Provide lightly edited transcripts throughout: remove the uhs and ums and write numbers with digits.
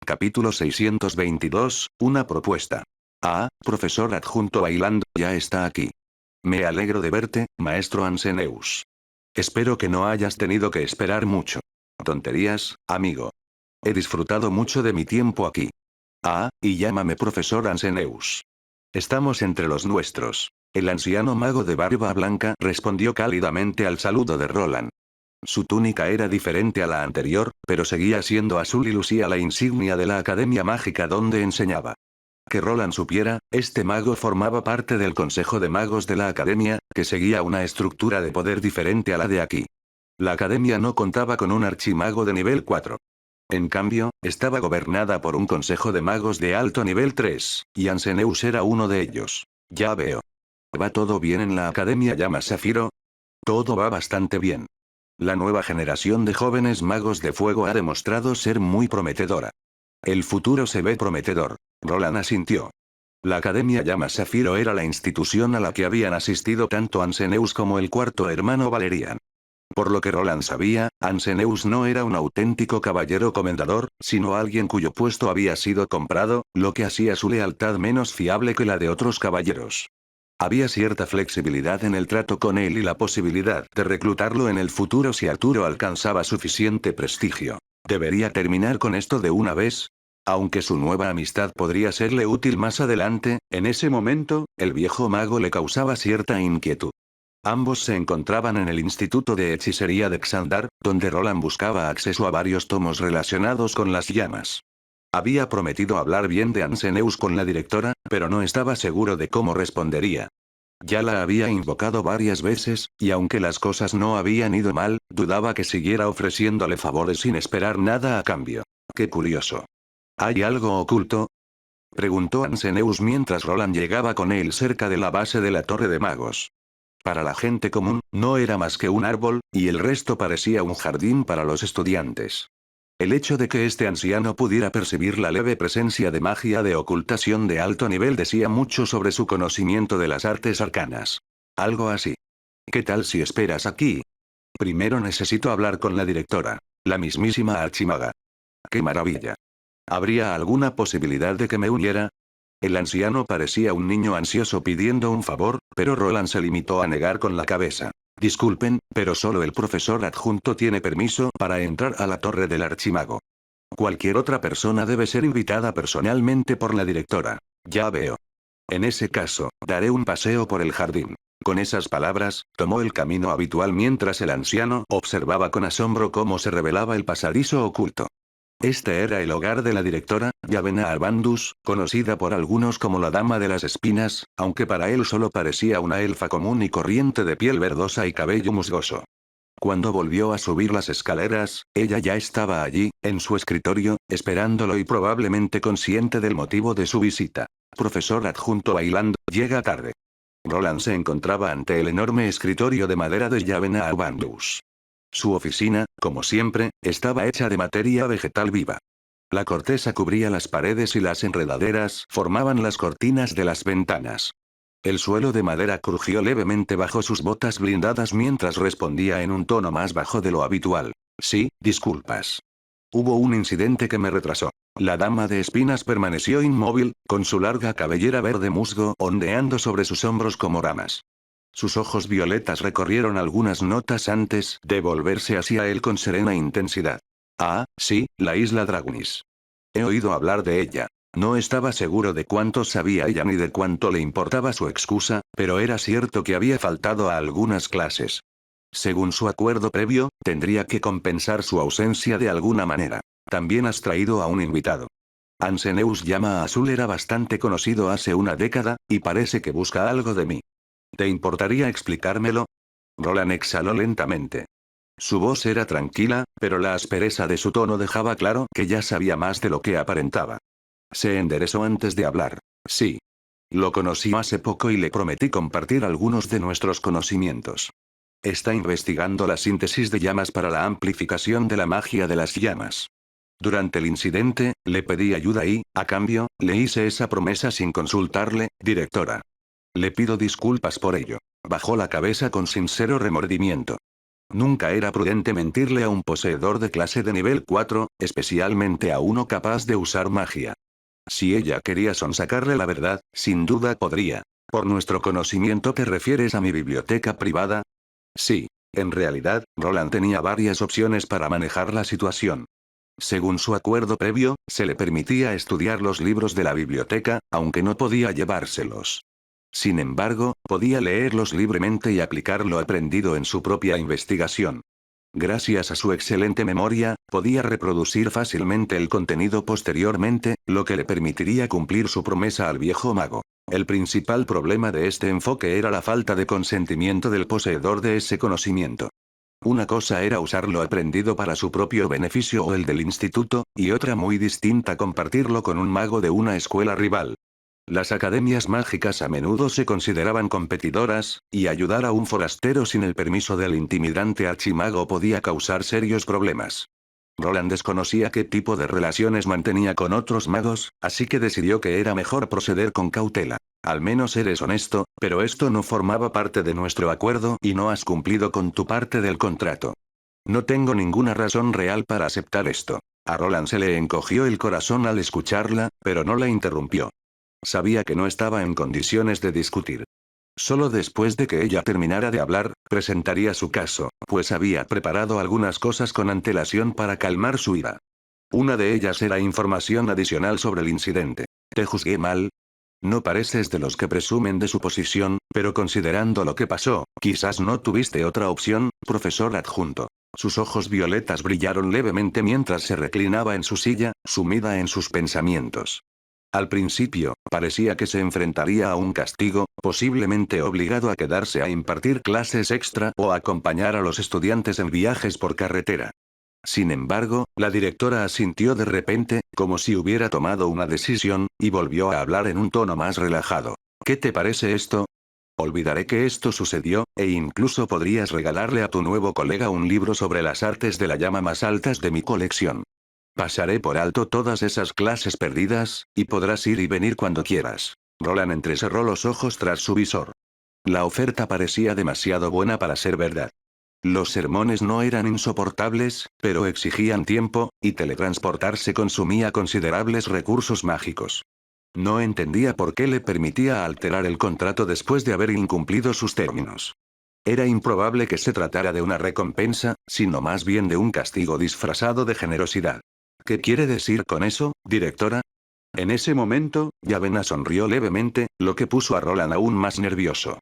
Capítulo 622, una propuesta. Profesor adjunto bailando, ya está aquí. Me alegro de verte, maestro Anseneus. Espero que no hayas tenido que esperar mucho. Tonterías, amigo. He disfrutado mucho de mi tiempo aquí. Y llámame profesor Anseneus. Estamos entre los nuestros. El anciano mago de barba blanca respondió cálidamente al saludo de Roland. Su túnica era diferente a la anterior, pero seguía siendo azul y lucía la insignia de la Academia Mágica donde enseñaba. Que Roland supiera, este mago formaba parte del Consejo de Magos de la Academia, que seguía una estructura de poder diferente a la de aquí. La Academia no contaba con un archimago de nivel 4. En cambio, estaba gobernada por un Consejo de Magos de alto nivel 3, y Anseneus era uno de ellos. Ya veo. ¿Va todo bien en la Academia Llama Zafiro? Todo va bastante bien. La nueva generación de jóvenes magos de fuego ha demostrado ser muy prometedora. El futuro se ve prometedor. Roland asintió. La Academia Llama Zafiro era la institución a la que habían asistido tanto Anseneus como el cuarto hermano Valerian. Por lo que Roland sabía, Anseneus no era un auténtico caballero comendador, sino alguien cuyo puesto había sido comprado, lo que hacía su lealtad menos fiable que la de otros caballeros. Había cierta flexibilidad en el trato con él y la posibilidad de reclutarlo en el futuro si Arturo alcanzaba suficiente prestigio. ¿Debería terminar con esto de una vez? Aunque su nueva amistad podría serle útil más adelante, en ese momento, el viejo mago le causaba cierta inquietud. Ambos se encontraban en el Instituto de Hechicería de Xandar, donde Roland buscaba acceso a varios tomos relacionados con las llamas. Había prometido hablar bien de Anseneus con la directora, pero no estaba seguro de cómo respondería. Ya la había invocado varias veces, y aunque las cosas no habían ido mal, dudaba que siguiera ofreciéndole favores sin esperar nada a cambio. Qué curioso. ¿Hay algo oculto? Preguntó Anseneus mientras Roland llegaba con él cerca de la base de la Torre de Magos. Para la gente común, no era más que un árbol, y el resto parecía un jardín para los estudiantes. El hecho de que este anciano pudiera percibir la leve presencia de magia de ocultación de alto nivel decía mucho sobre su conocimiento de las artes arcanas. Algo así. ¿Qué tal si esperas aquí? Primero necesito hablar con la directora, la mismísima archimaga. ¡Qué maravilla! ¿Habría alguna posibilidad de que me uniera? El anciano parecía un niño ansioso pidiendo un favor, pero Roland se limitó a negar con la cabeza. Disculpen, pero solo el profesor adjunto tiene permiso para entrar a la torre del archimago. Cualquier otra persona debe ser invitada personalmente por la directora. Ya veo. En ese caso, daré un paseo por el jardín. Con esas palabras, tomó el camino habitual mientras el anciano observaba con asombro cómo se revelaba el pasadizo oculto. Este era el hogar de la directora, Yavena Albandus, conocida por algunos como la Dama de las Espinas, aunque para él solo parecía una elfa común y corriente de piel verdosa y cabello musgoso. Cuando volvió a subir las escaleras, ella ya estaba allí, en su escritorio, esperándolo y probablemente consciente del motivo de su visita. Profesor adjunto bailando, llega tarde. Roland se encontraba ante el enorme escritorio de madera de Yavena Albandus. Su oficina, como siempre, estaba hecha de materia vegetal viva. La corteza cubría las paredes y las enredaderas formaban las cortinas de las ventanas. El suelo de madera crujió levemente bajo sus botas blindadas mientras respondía en un tono más bajo de lo habitual. Sí, disculpas. Hubo un incidente que me retrasó. La dama de espinas permaneció inmóvil, con su larga cabellera verde musgo ondeando sobre sus hombros como ramas. Sus ojos violetas recorrieron algunas notas antes de volverse hacia él con serena intensidad. Sí, la isla Dragonis. He oído hablar de ella. No estaba seguro de cuánto sabía ella ni de cuánto le importaba su excusa, pero era cierto que había faltado a algunas clases. Según su acuerdo previo, tendría que compensar su ausencia de alguna manera. También has traído a un invitado. Anseneus Llama Azul era bastante conocido hace una década, y parece que busca algo de mí. ¿Te importaría explicármelo? Roland exhaló lentamente. Su voz era tranquila, pero la aspereza de su tono dejaba claro que ya sabía más de lo que aparentaba. Se enderezó antes de hablar. Sí. Lo conocí hace poco y le prometí compartir algunos de nuestros conocimientos. Está investigando la síntesis de llamas para la amplificación de la magia de las llamas. Durante el incidente, le pedí ayuda y, a cambio, le hice esa promesa sin consultarle, directora. Le pido disculpas por ello. Bajó la cabeza con sincero remordimiento. Nunca era prudente mentirle a un poseedor de clase de nivel 4, especialmente a uno capaz de usar magia. Si ella quería sonsacarle la verdad, sin duda podría. ¿Por nuestro conocimiento te refieres a mi biblioteca privada? Sí. En realidad, Roland tenía varias opciones para manejar la situación. Según su acuerdo previo, se le permitía estudiar los libros de la biblioteca, aunque no podía llevárselos. Sin embargo, podía leerlos libremente y aplicar lo aprendido en su propia investigación. Gracias a su excelente memoria, podía reproducir fácilmente el contenido posteriormente, lo que le permitiría cumplir su promesa al viejo mago. El principal problema de este enfoque era la falta de consentimiento del poseedor de ese conocimiento. Una cosa era usar lo aprendido para su propio beneficio o el del instituto, y otra muy distinta compartirlo con un mago de una escuela rival. Las academias mágicas a menudo se consideraban competidoras, y ayudar a un forastero sin el permiso del intimidante archimago podía causar serios problemas. Roland desconocía qué tipo de relaciones mantenía con otros magos, así que decidió que era mejor proceder con cautela. Al menos eres honesto, pero esto no formaba parte de nuestro acuerdo y no has cumplido con tu parte del contrato. No tengo ninguna razón real para aceptar esto. A Roland se le encogió el corazón al escucharla, pero no la interrumpió. Sabía que no estaba en condiciones de discutir. Solo después de que ella terminara de hablar, presentaría su caso, pues había preparado algunas cosas con antelación para calmar su ira. Una de ellas era información adicional sobre el incidente. ¿Te juzgué mal? No pareces de los que presumen de su posición, pero considerando lo que pasó, quizás no tuviste otra opción, profesor adjunto. Sus ojos violetas brillaron levemente mientras se reclinaba en su silla, sumida en sus pensamientos. Al principio, parecía que se enfrentaría a un castigo, posiblemente obligado a quedarse a impartir clases extra o a acompañar a los estudiantes en viajes por carretera. Sin embargo, la directora asintió de repente, como si hubiera tomado una decisión, y volvió a hablar en un tono más relajado. ¿Qué te parece esto? Olvidaré que esto sucedió, e incluso podrías regalarle a tu nuevo colega un libro sobre las artes de la llama más altas de mi colección. Pasaré por alto todas esas clases perdidas, y podrás ir y venir cuando quieras. Roland entrecerró los ojos tras su visor. La oferta parecía demasiado buena para ser verdad. Los sermones no eran insoportables, pero exigían tiempo, y teletransportarse consumía considerables recursos mágicos. No entendía por qué le permitía alterar el contrato después de haber incumplido sus términos. Era improbable que se tratara de una recompensa, sino más bien de un castigo disfrazado de generosidad. ¿Qué quiere decir con eso, directora? En ese momento, Yavena sonrió levemente, lo que puso a Roland aún más nervioso.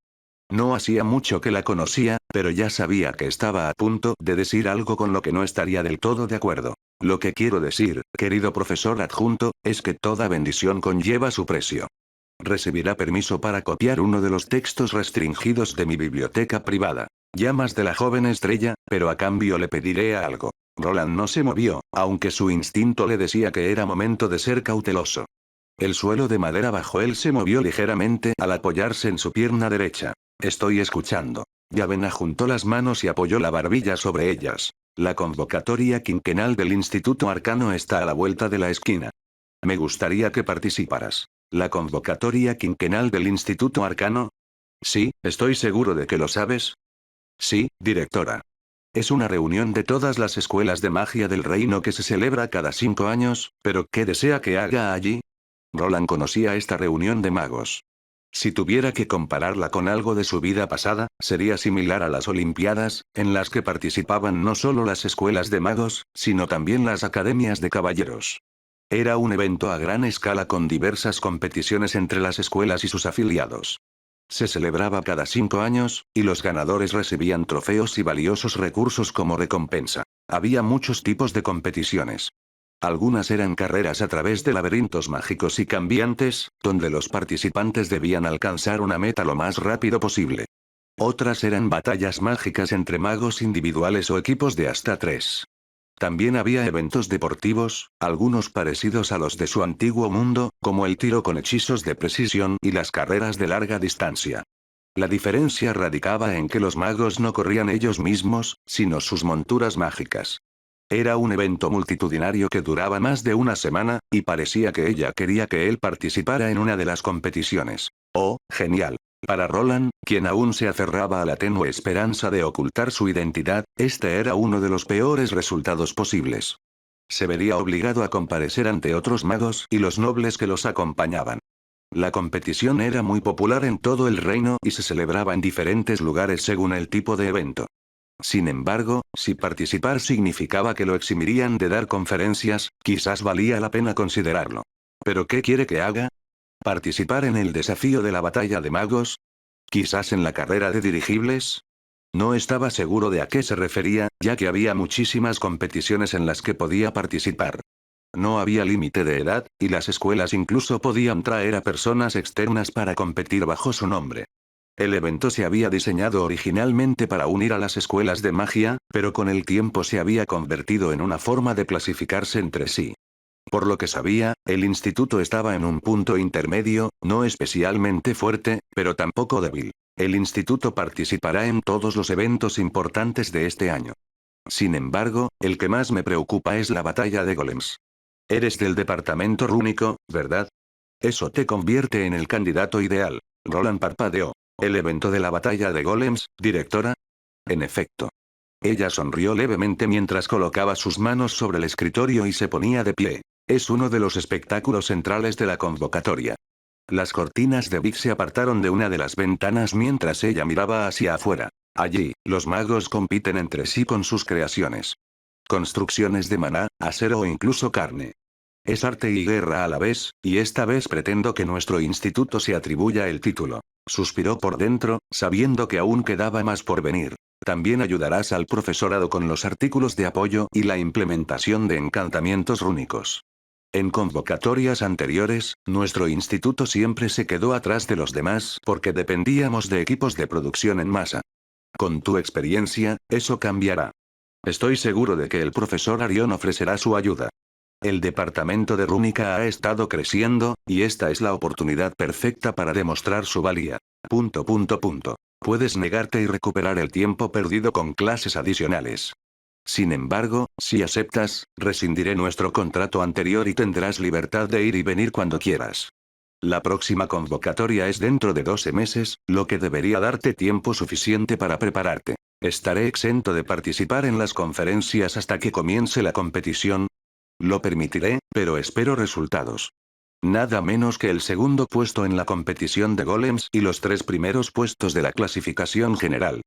No hacía mucho que la conocía, pero ya sabía que estaba a punto de decir algo con lo que no estaría del todo de acuerdo. Lo que quiero decir, querido profesor adjunto, es que toda bendición conlleva su precio. Recibirá permiso para copiar uno de los textos restringidos de mi biblioteca privada. Llamas de la joven estrella, pero a cambio le pediré algo. Roland no se movió, aunque su instinto le decía que era momento de ser cauteloso. El suelo de madera bajo él se movió ligeramente al apoyarse en su pierna derecha. Estoy escuchando. Yavena juntó las manos y apoyó la barbilla sobre ellas. La convocatoria quinquenal del Instituto Arcano está a la vuelta de la esquina. Me gustaría que participaras. ¿La convocatoria quinquenal del Instituto Arcano? Sí, estoy seguro de que lo sabes. Sí, directora. Es una reunión de todas las escuelas de magia del reino que se celebra cada 5 años, pero ¿qué desea que haga allí? Roland conocía esta reunión de magos. Si tuviera que compararla con algo de su vida pasada, sería similar a las Olimpiadas, en las que participaban no solo las escuelas de magos, sino también las academias de caballeros. Era un evento a gran escala con diversas competiciones entre las escuelas y sus afiliados. Se celebraba cada 5 años, y los ganadores recibían trofeos y valiosos recursos como recompensa. Había muchos tipos de competiciones. Algunas eran carreras a través de laberintos mágicos y cambiantes, donde los participantes debían alcanzar una meta lo más rápido posible. Otras eran batallas mágicas entre magos individuales o equipos de hasta 3. También había eventos deportivos, algunos parecidos a los de su antiguo mundo, como el tiro con hechizos de precisión y las carreras de larga distancia. La diferencia radicaba en que los magos no corrían ellos mismos, sino sus monturas mágicas. Era un evento multitudinario que duraba más de una semana, y parecía que ella quería que él participara en una de las competiciones. Oh, genial. Para Roland, quien aún se aferraba a la tenue esperanza de ocultar su identidad, este era uno de los peores resultados posibles. Se vería obligado a comparecer ante otros magos y los nobles que los acompañaban. La competición era muy popular en todo el reino y se celebraba en diferentes lugares según el tipo de evento. Sin embargo, si participar significaba que lo eximirían de dar conferencias, quizás valía la pena considerarlo. ¿Pero qué quiere que haga? ¿Participar en el desafío de la batalla de magos? ¿Quizás en la carrera de dirigibles? No estaba seguro de a qué se refería, ya que había muchísimas competiciones en las que podía participar. No había límite de edad, y las escuelas incluso podían traer a personas externas para competir bajo su nombre. El evento se había diseñado originalmente para unir a las escuelas de magia, pero con el tiempo se había convertido en una forma de clasificarse entre sí. Por lo que sabía, el instituto estaba en un punto intermedio, no especialmente fuerte, pero tampoco débil. El instituto participará en todos los eventos importantes de este año. Sin embargo, el que más me preocupa es la batalla de golems. Eres del departamento rúnico, ¿verdad? Eso te convierte en el candidato ideal. Roland parpadeó. ¿El evento de la batalla de golems, directora? En efecto. Ella sonrió levemente mientras colocaba sus manos sobre el escritorio y se ponía de pie. Es uno de los espectáculos centrales de la convocatoria. Las cortinas de Vic se apartaron de una de las ventanas mientras ella miraba hacia afuera. Allí, los magos compiten entre sí con sus creaciones. Construcciones de maná, acero o incluso carne. Es arte y guerra a la vez, y esta vez pretendo que nuestro instituto se atribuya el título. Suspiró por dentro, sabiendo que aún quedaba más por venir. También ayudarás al profesorado con los artículos de apoyo y la implementación de encantamientos rúnicos. En convocatorias anteriores, nuestro instituto siempre se quedó atrás de los demás porque dependíamos de equipos de producción en masa. Con tu experiencia, eso cambiará. Estoy seguro de que el profesor Arión ofrecerá su ayuda. El departamento de Rúnica ha estado creciendo, y esta es la oportunidad perfecta para demostrar su valía. Puedes negarte y recuperar el tiempo perdido con clases adicionales. Sin embargo, si aceptas, rescindiré nuestro contrato anterior y tendrás libertad de ir y venir cuando quieras. La próxima convocatoria es dentro de 12 meses, lo que debería darte tiempo suficiente para prepararte. Estaré exento de participar en las conferencias hasta que comience la competición. Lo permitiré, pero espero resultados. Nada menos que el segundo puesto en la competición de golems y los 3 primeros puestos de la clasificación general.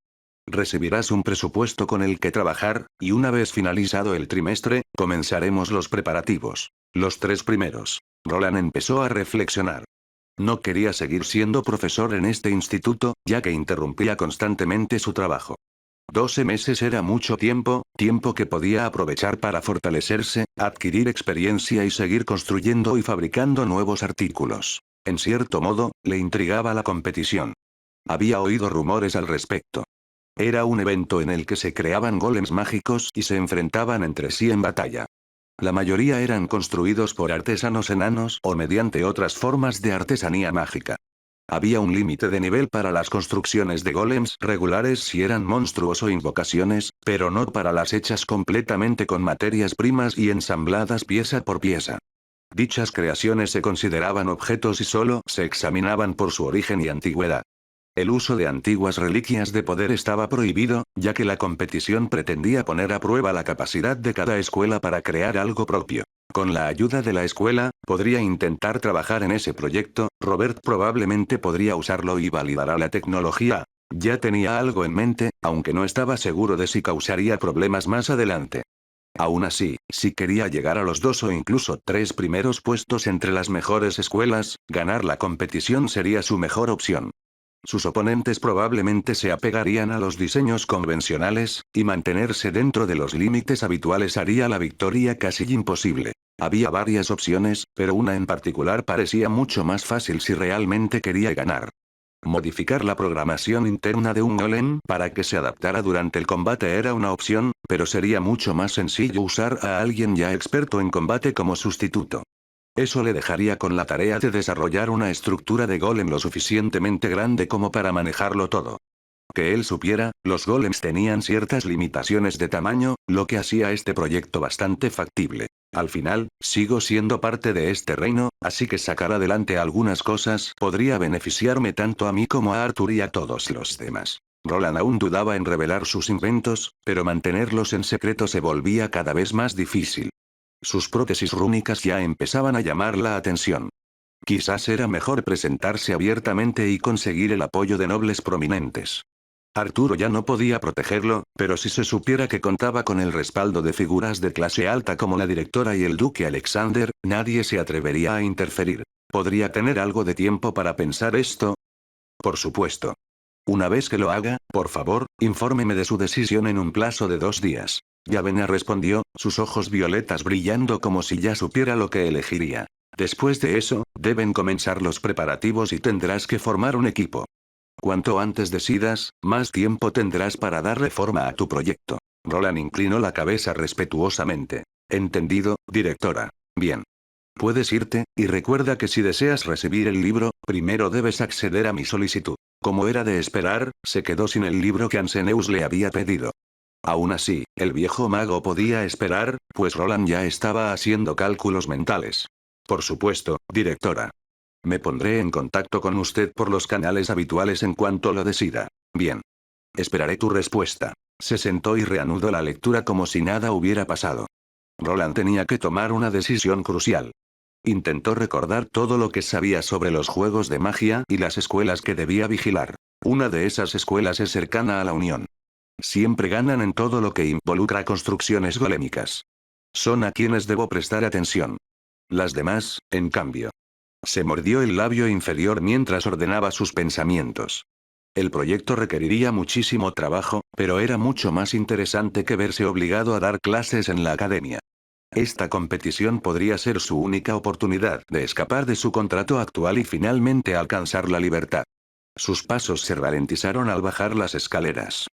Recibirás un presupuesto con el que trabajar, y una vez finalizado el trimestre, comenzaremos los preparativos. Los 3 primeros. Roland empezó a reflexionar. No quería seguir siendo profesor en este instituto, ya que interrumpía constantemente su trabajo. 12 meses era mucho tiempo, tiempo que podía aprovechar para fortalecerse, adquirir experiencia y seguir construyendo y fabricando nuevos artículos. En cierto modo, le intrigaba la competición. Había oído rumores al respecto. Era un evento en el que se creaban golems mágicos y se enfrentaban entre sí en batalla. La mayoría eran construidos por artesanos enanos o mediante otras formas de artesanía mágica. Había un límite de nivel para las construcciones de golems regulares si eran monstruos o invocaciones, pero no para las hechas completamente con materias primas y ensambladas pieza por pieza. Dichas creaciones se consideraban objetos y solo se examinaban por su origen y antigüedad. El uso de antiguas reliquias de poder estaba prohibido, ya que la competición pretendía poner a prueba la capacidad de cada escuela para crear algo propio. Con la ayuda de la escuela, podría intentar trabajar en ese proyecto. Robert probablemente podría usarlo y validará la tecnología. Ya tenía algo en mente, aunque no estaba seguro de si causaría problemas más adelante. Aún así, si quería llegar a los 2 o incluso 3 primeros puestos entre las mejores escuelas, ganar la competición sería su mejor opción. Sus oponentes probablemente se apegarían a los diseños convencionales, y mantenerse dentro de los límites habituales haría la victoria casi imposible. Había varias opciones, pero una en particular parecía mucho más fácil si realmente quería ganar. Modificar la programación interna de un golem para que se adaptara durante el combate era una opción, pero sería mucho más sencillo usar a alguien ya experto en combate como sustituto. Eso le dejaría con la tarea de desarrollar una estructura de golem lo suficientemente grande como para manejarlo todo. Que él supiera, los golems tenían ciertas limitaciones de tamaño, lo que hacía este proyecto bastante factible. Al final, sigo siendo parte de este reino, así que sacar adelante algunas cosas podría beneficiarme tanto a mí como a Arthur y a todos los demás. Roland aún dudaba en revelar sus inventos, pero mantenerlos en secreto se volvía cada vez más difícil. Sus prótesis rúnicas ya empezaban a llamar la atención. Quizás era mejor presentarse abiertamente y conseguir el apoyo de nobles prominentes. Arturo ya no podía protegerlo, pero si se supiera que contaba con el respaldo de figuras de clase alta como la directora y el duque Alexander, nadie se atrevería a interferir. ¿Podría tener algo de tiempo para pensar esto? Por supuesto. Una vez que lo haga, por favor, infórmeme de su decisión en un plazo de 2 días. Yavena respondió, sus ojos violetas brillando como si ya supiera lo que elegiría. Después de eso, deben comenzar los preparativos y tendrás que formar un equipo. Cuanto antes decidas, más tiempo tendrás para darle forma a tu proyecto. Roland inclinó la cabeza respetuosamente. Entendido, directora. Bien. Puedes irte, y recuerda que si deseas recibir el libro, primero debes acceder a mi solicitud. Como era de esperar, se quedó sin el libro que Anseneus le había pedido. Aún así, el viejo mago podía esperar, pues Roland ya estaba haciendo cálculos mentales. Por supuesto, directora. Me pondré en contacto con usted por los canales habituales en cuanto lo decida. Bien. Esperaré tu respuesta. Se sentó y reanudó la lectura como si nada hubiera pasado. Roland tenía que tomar una decisión crucial. Intentó recordar todo lo que sabía sobre los juegos de magia y las escuelas que debía vigilar. Una de esas escuelas es cercana a la Unión. Siempre ganan en todo lo que involucra construcciones golémicas. Son a quienes debo prestar atención. Las demás, en cambio. Se mordió el labio inferior mientras ordenaba sus pensamientos. El proyecto requeriría muchísimo trabajo, pero era mucho más interesante que verse obligado a dar clases en la academia. Esta competición podría ser su única oportunidad de escapar de su contrato actual y finalmente alcanzar la libertad. Sus pasos se ralentizaron al bajar las escaleras.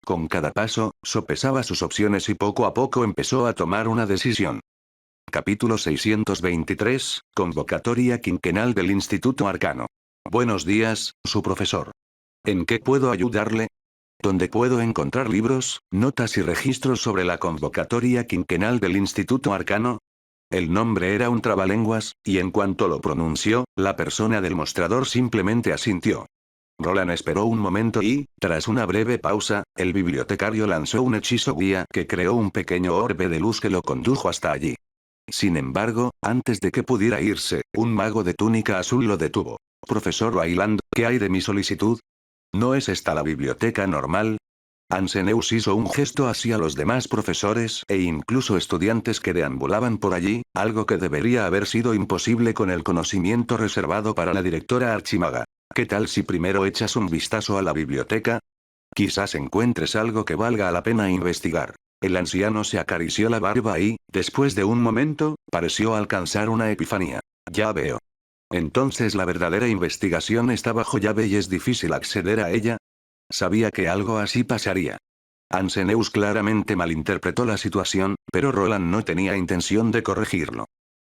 Con cada paso, sopesaba sus opciones y poco a poco empezó a tomar una decisión. Capítulo 623, Convocatoria quinquenal del Instituto Arcano. Buenos días, su profesor. ¿En qué puedo ayudarle? ¿Dónde puedo encontrar libros, notas y registros sobre la convocatoria quinquenal del Instituto Arcano? El nombre era un trabalenguas, y en cuanto lo pronunció, la persona del mostrador simplemente asintió. Roland esperó un momento y, tras una breve pausa, el bibliotecario lanzó un hechizo guía que creó un pequeño orbe de luz que lo condujo hasta allí. Sin embargo, antes de que pudiera irse, un mago de túnica azul lo detuvo. Profesor Wayland, ¿qué hay de mi solicitud? ¿No es esta la biblioteca normal? Anseneus hizo un gesto hacia los demás profesores e incluso estudiantes que deambulaban por allí, algo que debería haber sido imposible con el conocimiento reservado para la directora archimaga. ¿Qué tal si primero echas un vistazo a la biblioteca? Quizás encuentres algo que valga la pena investigar. El anciano se acarició la barba y, después de un momento, pareció alcanzar una epifanía. Ya veo. Entonces la verdadera investigación está bajo llave y es difícil acceder a ella. Sabía que algo así pasaría. Anseneus claramente malinterpretó la situación, pero Roland no tenía intención de corregirlo.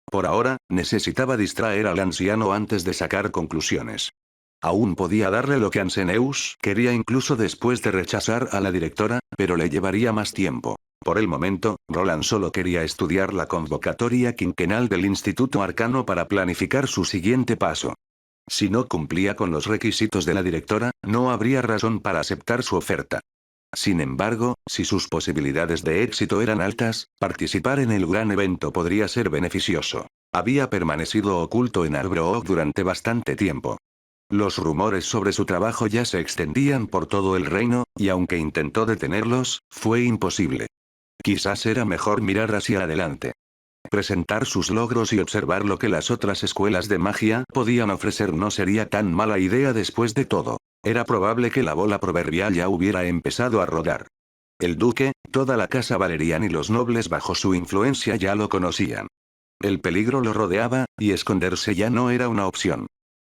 Por ahora, necesitaba distraer al anciano antes de sacar conclusiones. Aún podía darle lo que Anseneus quería incluso después de rechazar a la directora, pero le llevaría más tiempo. Por el momento, Roland solo quería estudiar la convocatoria quinquenal del Instituto Arcano para planificar su siguiente paso. Si no cumplía con los requisitos de la directora, no habría razón para aceptar su oferta. Sin embargo, si sus posibilidades de éxito eran altas, participar en el gran evento podría ser beneficioso. Había permanecido oculto en Arbroath durante bastante tiempo. Los rumores sobre su trabajo ya se extendían por todo el reino, y aunque intentó detenerlos, fue imposible. Quizás era mejor mirar hacia adelante. Presentar sus logros y observar lo que las otras escuelas de magia podían ofrecer no sería tan mala idea después de todo. Era probable que la bola proverbial ya hubiera empezado a rodar. El duque, toda la casa Valerian y los nobles bajo su influencia ya lo conocían. El peligro lo rodeaba, y esconderse ya no era una opción.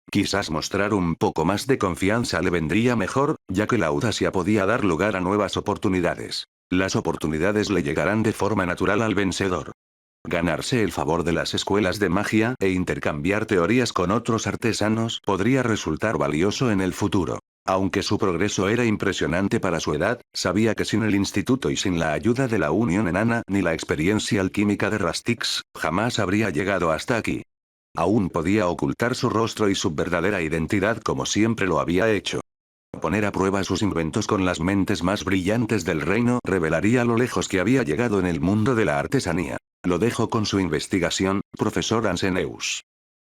Quizás mostrar un poco más de confianza le vendría mejor, ya que la audacia podía dar lugar a nuevas oportunidades. Las oportunidades le llegarán de forma natural al vencedor. Ganarse el favor de las escuelas de magia e intercambiar teorías con otros artesanos podría resultar valioso en el futuro. Aunque su progreso era impresionante para su edad, sabía que sin el instituto y sin la ayuda de la Unión Enana ni la experiencia alquímica de Rastix, jamás habría llegado hasta aquí. Aún podía ocultar su rostro y su verdadera identidad como siempre lo había hecho. Poner a prueba sus inventos con las mentes más brillantes del reino revelaría lo lejos que había llegado en el mundo de la artesanía. Lo dejo con su investigación, profesor Anseneus.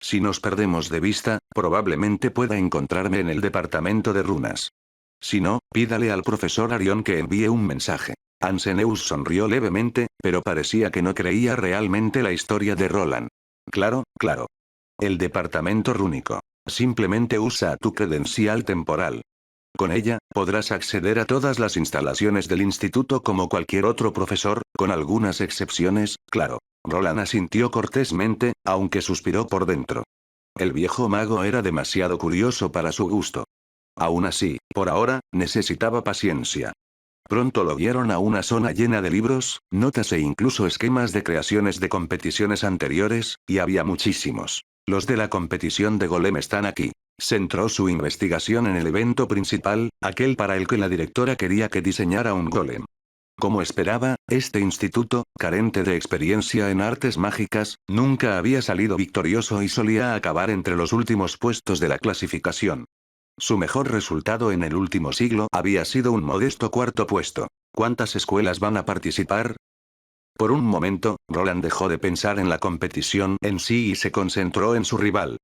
Si nos perdemos de vista, probablemente pueda encontrarme en el departamento de runas. Si no, pídale al profesor Arión que envíe un mensaje. Anseneus sonrió levemente, pero parecía que no creía realmente la historia de Roland. Claro, claro. El departamento rúnico. Simplemente usa tu credencial temporal. Con ella, podrás acceder a todas las instalaciones del instituto como cualquier otro profesor, con algunas excepciones, claro. Roland asintió cortésmente, aunque suspiró por dentro. El viejo mago era demasiado curioso para su gusto. Aún así, por ahora, necesitaba paciencia. Pronto lo guiaron a una zona llena de libros, notas e incluso esquemas de creaciones de competiciones anteriores, y había muchísimos. Los de la competición de Golem están aquí. Centró su investigación en el evento principal, aquel para el que la directora quería que diseñara un golem. Como esperaba, este instituto, carente de experiencia en artes mágicas, nunca había salido victorioso y solía acabar entre los últimos puestos de la clasificación. Su mejor resultado en el último siglo había sido un modesto cuarto puesto. ¿Cuántas escuelas van a participar? Por un momento, Roland dejó de pensar en la competición en sí y se concentró en su rival.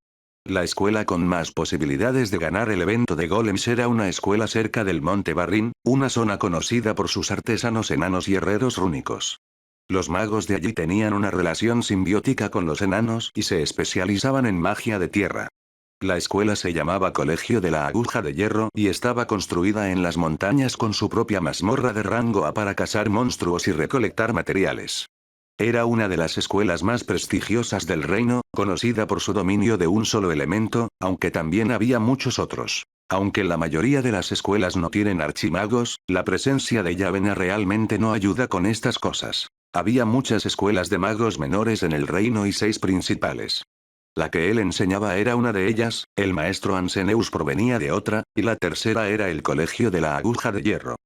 La escuela con más posibilidades de ganar el evento de golems era una escuela cerca del Monte Barrín, una zona conocida por sus artesanos enanos y herreros rúnicos. Los magos de allí tenían una relación simbiótica con los enanos y se especializaban en magia de tierra. La escuela se llamaba Colegio de la Aguja de Hierro y estaba construida en las montañas con su propia mazmorra de rango A para cazar monstruos y recolectar materiales. Era una de las escuelas más prestigiosas del reino, conocida por su dominio de un solo elemento, aunque también había muchos otros. Aunque la mayoría de las escuelas no tienen archimagos, la presencia de Yavena realmente no ayuda con estas cosas. Había muchas escuelas de magos menores en el reino y 6 principales. La que él enseñaba era una de ellas, el maestro Anseneus provenía de otra, y la tercera era el Colegio de la Aguja de Hierro.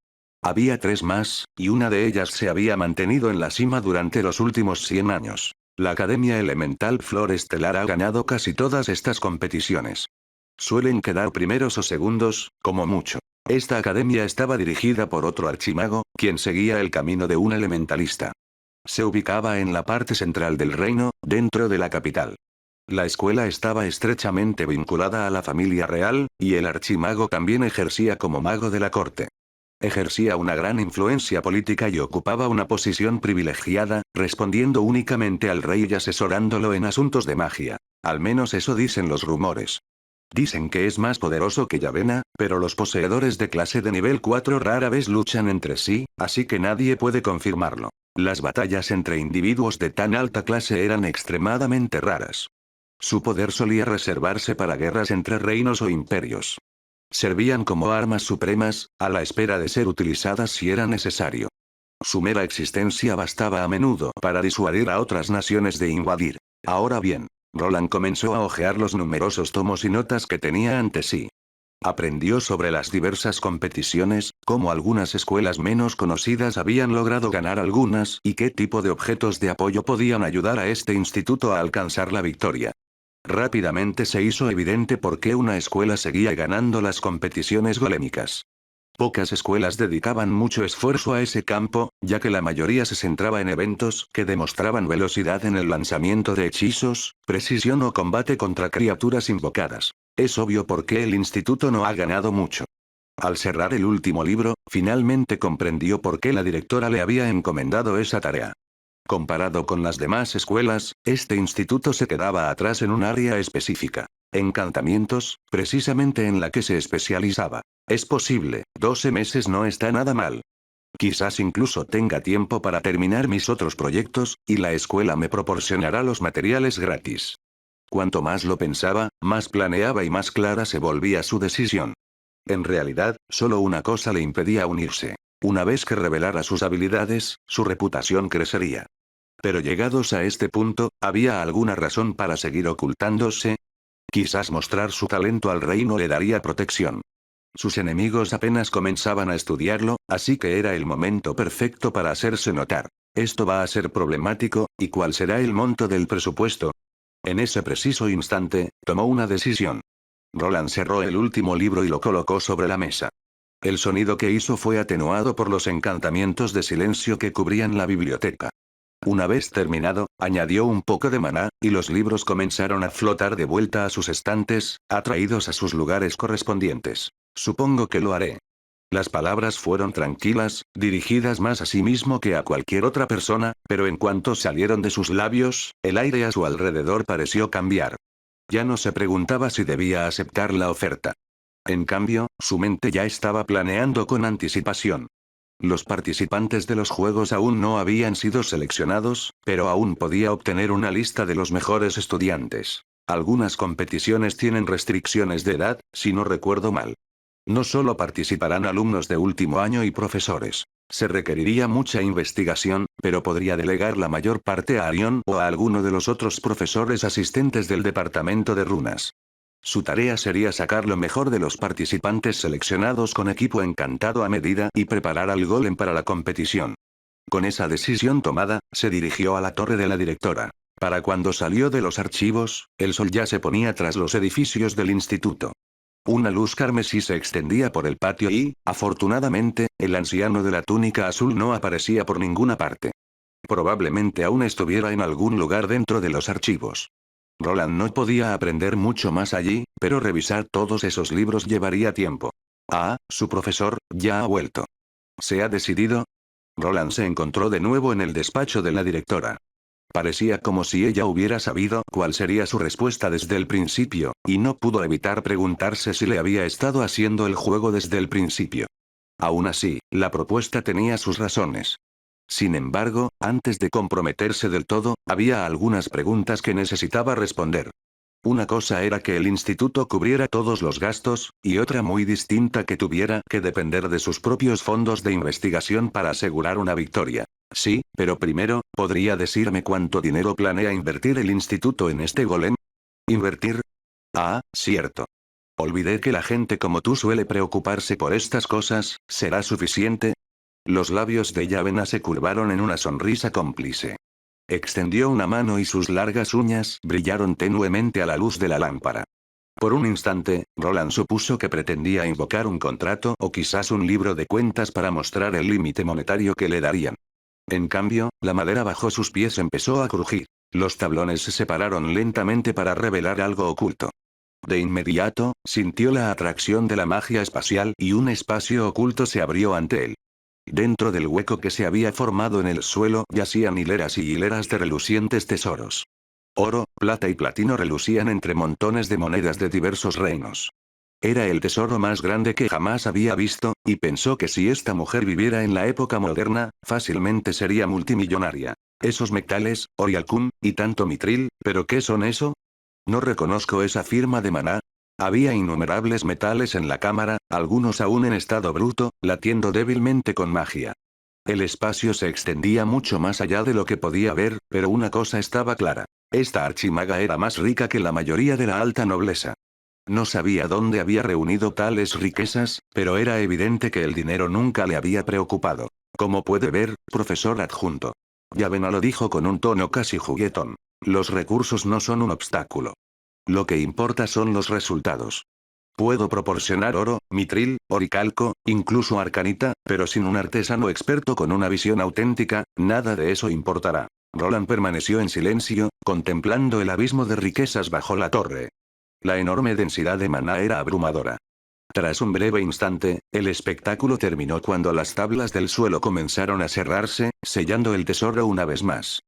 Había 3 más, y una de ellas se había mantenido en la cima durante los últimos 100 años. La Academia Elemental Flor Estelar ha ganado casi todas estas competiciones. Suelen quedar primeros o segundos, como mucho. Esta academia estaba dirigida por otro archimago, quien seguía el camino de un elementalista. Se ubicaba en la parte central del reino, dentro de la capital. La escuela estaba estrechamente vinculada a la familia real, y el archimago también ejercía como mago de la corte. Ejercía una gran influencia política y ocupaba una posición privilegiada, respondiendo únicamente al rey y asesorándolo en asuntos de magia. Al menos eso dicen los rumores. Dicen que es más poderoso que Yavena, pero los poseedores de clase de nivel 4 rara vez luchan entre sí, así que nadie puede confirmarlo. Las batallas entre individuos de tan alta clase eran extremadamente raras. Su poder solía reservarse para guerras entre reinos o imperios. Servían como armas supremas, a la espera de ser utilizadas si era necesario. Su mera existencia bastaba a menudo para disuadir a otras naciones de invadir. Ahora bien, Roland comenzó a hojear los numerosos tomos y notas que tenía ante sí. Aprendió sobre las diversas competiciones, cómo algunas escuelas menos conocidas habían logrado ganar algunas y qué tipo de objetos de apoyo podían ayudar a este instituto a alcanzar la victoria. Rápidamente se hizo evidente por qué una escuela seguía ganando las competiciones golémicas. Pocas escuelas dedicaban mucho esfuerzo a ese campo, ya que la mayoría se centraba en eventos que demostraban velocidad en el lanzamiento de hechizos, precisión o combate contra criaturas invocadas. Es obvio por qué el instituto no ha ganado mucho. Al cerrar el último libro, finalmente comprendió por qué la directora le había encomendado esa tarea. Comparado con las demás escuelas, este instituto se quedaba atrás en un área específica. Encantamientos, precisamente en la que se especializaba. Es posible, 12 meses no está nada mal. Quizás incluso tenga tiempo para terminar mis otros proyectos, y la escuela me proporcionará los materiales gratis. Cuanto más lo pensaba, más planeaba y más clara se volvía su decisión. En realidad, solo una cosa le impedía unirse. Una vez que revelara sus habilidades, su reputación crecería. Pero llegados a este punto, ¿había alguna razón para seguir ocultándose? Quizás mostrar su talento al rey no le daría protección. Sus enemigos apenas comenzaban a estudiarlo, así que era el momento perfecto para hacerse notar. Esto va a ser problemático, ¿y cuál será el monto del presupuesto? En ese preciso instante, tomó una decisión. Roland cerró el último libro y lo colocó sobre la mesa. El sonido que hizo fue atenuado por los encantamientos de silencio que cubrían la biblioteca. Una vez terminado, añadió un poco de maná, y los libros comenzaron a flotar de vuelta a sus estantes, atraídos a sus lugares correspondientes. Supongo que lo haré. Las palabras fueron tranquilas, dirigidas más a sí mismo que a cualquier otra persona, pero en cuanto salieron de sus labios, el aire a su alrededor pareció cambiar. Ya no se preguntaba si debía aceptar la oferta. En cambio, su mente ya estaba planeando con anticipación. Los participantes de los juegos aún no habían sido seleccionados, pero aún podía obtener una lista de los mejores estudiantes. Algunas competiciones tienen restricciones de edad, si no recuerdo mal. No solo participarán alumnos de último año y profesores. Se requeriría mucha investigación, pero podría delegar la mayor parte a Arión o a alguno de los otros profesores asistentes del departamento de runas. Su tarea sería sacar lo mejor de los participantes seleccionados con equipo encantado a medida y preparar al golem para la competición. Con esa decisión tomada, se dirigió a la torre de la directora. Para cuando salió de los archivos, el sol ya se ponía tras los edificios del instituto. Una luz carmesí se extendía por el patio y, afortunadamente, el anciano de la túnica azul no aparecía por ninguna parte. Probablemente aún estuviera en algún lugar dentro de los archivos. Roland no podía aprender mucho más allí, pero revisar todos esos libros llevaría tiempo. Ah, su profesor, ya ha vuelto. ¿Se ha decidido? Roland se encontró de nuevo en el despacho de la directora. Parecía como si ella hubiera sabido cuál sería su respuesta desde el principio, y no pudo evitar preguntarse si le había estado haciendo el juego desde el principio. Aún así, la propuesta tenía sus razones. Sin embargo, antes de comprometerse del todo, había algunas preguntas que necesitaba responder. Una cosa era que el instituto cubriera todos los gastos, y otra muy distinta que tuviera que depender de sus propios fondos de investigación para asegurar una victoria. Sí, pero primero, ¿podría decirme cuánto dinero planea invertir el instituto en este golem? ¿Invertir? Ah, cierto. Olvidé que la gente como tú suele preocuparse por estas cosas, ¿será suficiente? Los labios de Yavena se curvaron en una sonrisa cómplice. Extendió una mano y sus largas uñas brillaron tenuemente a la luz de la lámpara. Por un instante, Roland supuso que pretendía invocar un contrato o quizás un libro de cuentas para mostrar el límite monetario que le darían. En cambio, la madera bajo sus pies empezó a crujir. Los tablones se separaron lentamente para revelar algo oculto. De inmediato, sintió la atracción de la magia espacial y un espacio oculto se abrió ante él. Dentro del hueco que se había formado en el suelo yacían hileras y hileras de relucientes tesoros. Oro, plata y platino relucían entre montones de monedas de diversos reinos. Era el tesoro más grande que jamás había visto, y pensó que si esta mujer viviera en la época moderna, fácilmente sería multimillonaria. Esos metales, Orialcum, y tanto mitril, ¿pero qué son eso? No reconozco esa firma de maná. Había innumerables metales en la cámara, algunos aún en estado bruto, latiendo débilmente con magia. El espacio se extendía mucho más allá de lo que podía ver, pero una cosa estaba clara. Esta archimaga era más rica que la mayoría de la alta nobleza. No sabía dónde había reunido tales riquezas, pero era evidente que el dinero nunca le había preocupado. Como puede ver, profesor adjunto. Yavena lo dijo con un tono casi juguetón. Los recursos no son un obstáculo. Lo que importa son los resultados. Puedo proporcionar oro, mitril, oricalco, incluso arcanita, pero sin un artesano experto con una visión auténtica, nada de eso importará. Roland permaneció en silencio, contemplando el abismo de riquezas bajo la torre. La enorme densidad de maná era abrumadora. Tras un breve instante, el espectáculo terminó cuando las tablas del suelo comenzaron a cerrarse, sellando el tesoro una vez más.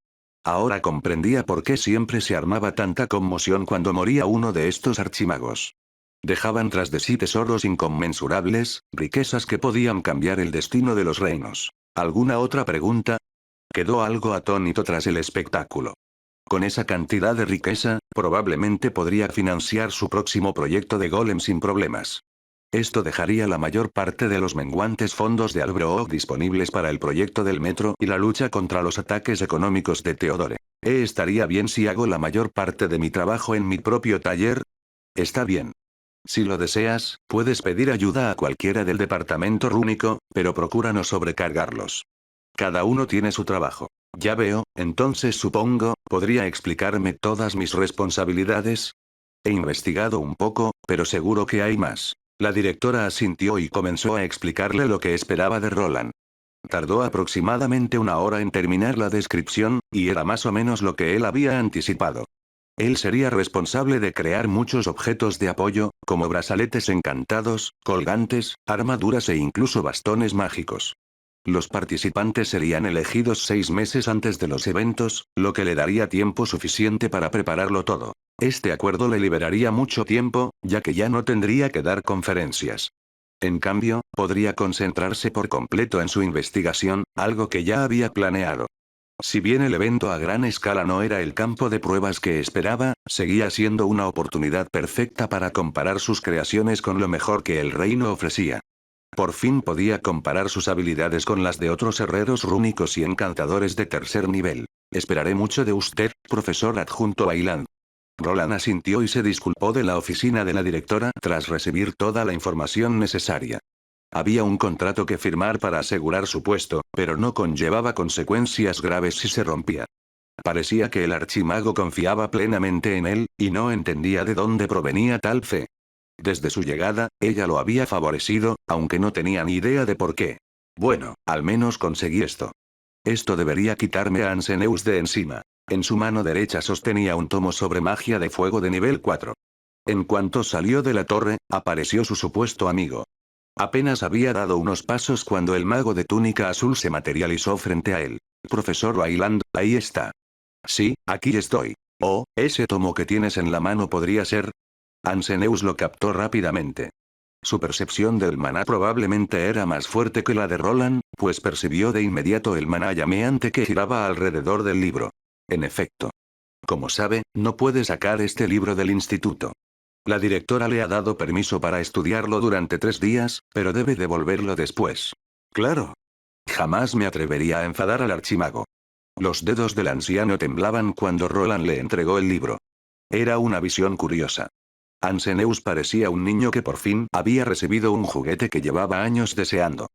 Ahora comprendía por qué siempre se armaba tanta conmoción cuando moría uno de estos archimagos. Dejaban tras de sí tesoros inconmensurables, riquezas que podían cambiar el destino de los reinos. ¿Alguna otra pregunta? Quedó algo atónito tras el espectáculo. Con esa cantidad de riqueza, probablemente podría financiar su próximo proyecto de golem sin problemas. Esto dejaría la mayor parte de los menguantes fondos de Albrook disponibles para el proyecto del metro y la lucha contra los ataques económicos de Theodore. ¿Estaría bien si hago la mayor parte de mi trabajo en mi propio taller? Está bien. Si lo deseas, puedes pedir ayuda a cualquiera del departamento rúnico, pero procura no sobrecargarlos. Cada uno tiene su trabajo. Ya veo, entonces supongo, ¿podría explicarme todas mis responsabilidades? He investigado un poco, pero seguro que hay más. La directora asintió y comenzó a explicarle lo que esperaba de Roland. Tardó aproximadamente una hora en terminar la descripción, y era más o menos lo que él había anticipado. Él sería responsable de crear muchos objetos de apoyo, como brazaletes encantados, colgantes, armaduras e incluso bastones mágicos. Los participantes serían elegidos 6 meses antes de los eventos, lo que le daría tiempo suficiente para prepararlo todo. Este acuerdo le liberaría mucho tiempo, ya que ya no tendría que dar conferencias. En cambio, podría concentrarse por completo en su investigación, algo que ya había planeado. Si bien el evento a gran escala no era el campo de pruebas que esperaba, seguía siendo una oportunidad perfecta para comparar sus creaciones con lo mejor que el reino ofrecía. Por fin podía comparar sus habilidades con las de otros herreros rúnicos y encantadores de tercer nivel. Esperaré mucho de usted, profesor adjunto Bailand. Roland asintió y se disculpó de la oficina de la directora tras recibir toda la información necesaria. Había un contrato que firmar para asegurar su puesto, pero no conllevaba consecuencias graves si se rompía. Parecía que el archimago confiaba plenamente en él, y no entendía de dónde provenía tal fe. Desde su llegada, ella lo había favorecido, aunque no tenía ni idea de por qué. Bueno, al menos conseguí esto. Esto debería quitarme a Anseneus de encima. En su mano derecha sostenía un tomo sobre magia de fuego de nivel 4. En cuanto salió de la torre, apareció su supuesto amigo. Apenas había dado unos pasos cuando el mago de túnica azul se materializó frente a él. Profesor Wayland, ahí está. Sí, aquí estoy. Oh, ese tomo que tienes en la mano podría ser. Anseneus lo captó rápidamente. Su percepción del maná probablemente era más fuerte que la de Roland, pues percibió de inmediato el maná llameante que giraba alrededor del libro. En efecto. Como sabe, no puede sacar este libro del instituto. La directora le ha dado permiso para estudiarlo durante 3 días, pero debe devolverlo después. Claro. Jamás me atrevería a enfadar al archimago. Los dedos del anciano temblaban cuando Roland le entregó el libro. Era una visión curiosa. Anseneus parecía un niño que por fin había recibido un juguete que llevaba años deseando.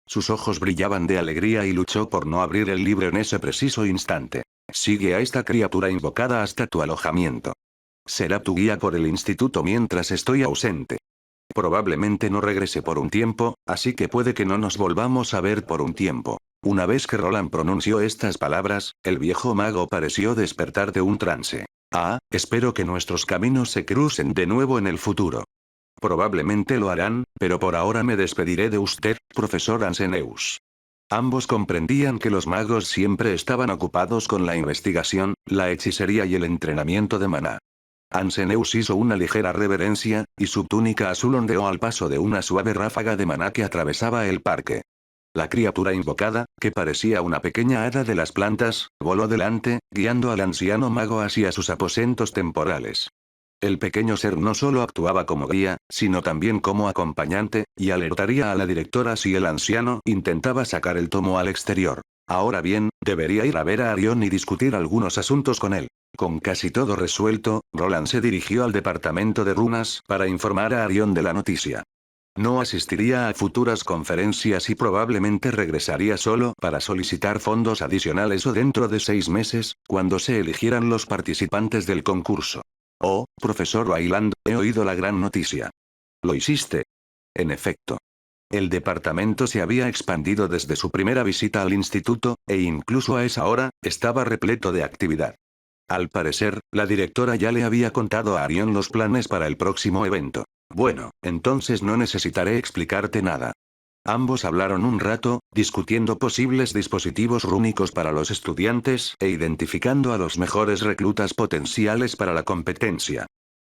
Sus ojos brillaban de alegría y luchó por no abrir el libro en ese preciso instante. Sigue a esta criatura invocada hasta tu alojamiento. Será tu guía por el instituto mientras estoy ausente. Probablemente no regrese por un tiempo, así que puede que no nos volvamos a ver por un tiempo. Una vez que Roland pronunció estas palabras, el viejo mago pareció despertar de un trance. Ah, espero que nuestros caminos se crucen de nuevo en el futuro. Probablemente lo harán, pero por ahora me despediré de usted, profesor Anseneus. Ambos comprendían que los magos siempre estaban ocupados con la investigación, la hechicería y el entrenamiento de maná. Anseneus hizo una ligera reverencia, y su túnica azul ondeó al paso de una suave ráfaga de maná que atravesaba el parque. La criatura invocada, que parecía una pequeña hada de las plantas, voló delante, guiando al anciano mago hacia sus aposentos temporales. El pequeño ser no solo actuaba como guía, sino también como acompañante, y alertaría a la directora si el anciano intentaba sacar el tomo al exterior. Ahora bien, debería ir a ver a Arión y discutir algunos asuntos con él. Con casi todo resuelto, Roland se dirigió al departamento de runas para informar a Arión de la noticia. No asistiría a futuras conferencias y probablemente regresaría solo para solicitar fondos adicionales o dentro de 6 meses, cuando se eligieran los participantes del concurso. Oh, profesor Wayland, he oído la gran noticia. ¿Lo hiciste? En efecto. El departamento se había expandido desde su primera visita al instituto, e incluso a esa hora, estaba repleto de actividad. Al parecer, la directora ya le había contado a Arión los planes para el próximo evento. Bueno, entonces no necesitaré explicarte nada. Ambos hablaron un rato, discutiendo posibles dispositivos rúnicos para los estudiantes e identificando a los mejores reclutas potenciales para la competencia.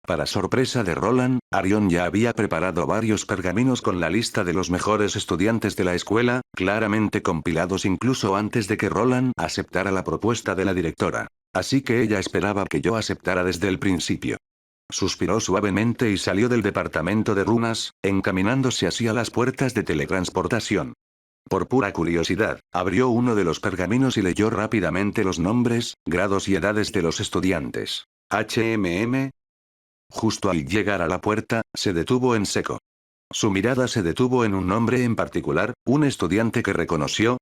Para sorpresa de Roland, Arión ya había preparado varios pergaminos con la lista de los mejores estudiantes de la escuela, claramente compilados incluso antes de que Roland aceptara la propuesta de la directora. Así que ella esperaba que yo aceptara desde el principio. Suspiró suavemente y salió del departamento de runas, encaminándose hacia las puertas de teletransportación. Por pura curiosidad, abrió uno de los pergaminos y leyó rápidamente los nombres, grados y edades de los estudiantes. HMM, Justo al llegar a la puerta, se detuvo en seco. Su mirada se detuvo en un nombre en particular, un estudiante que reconoció.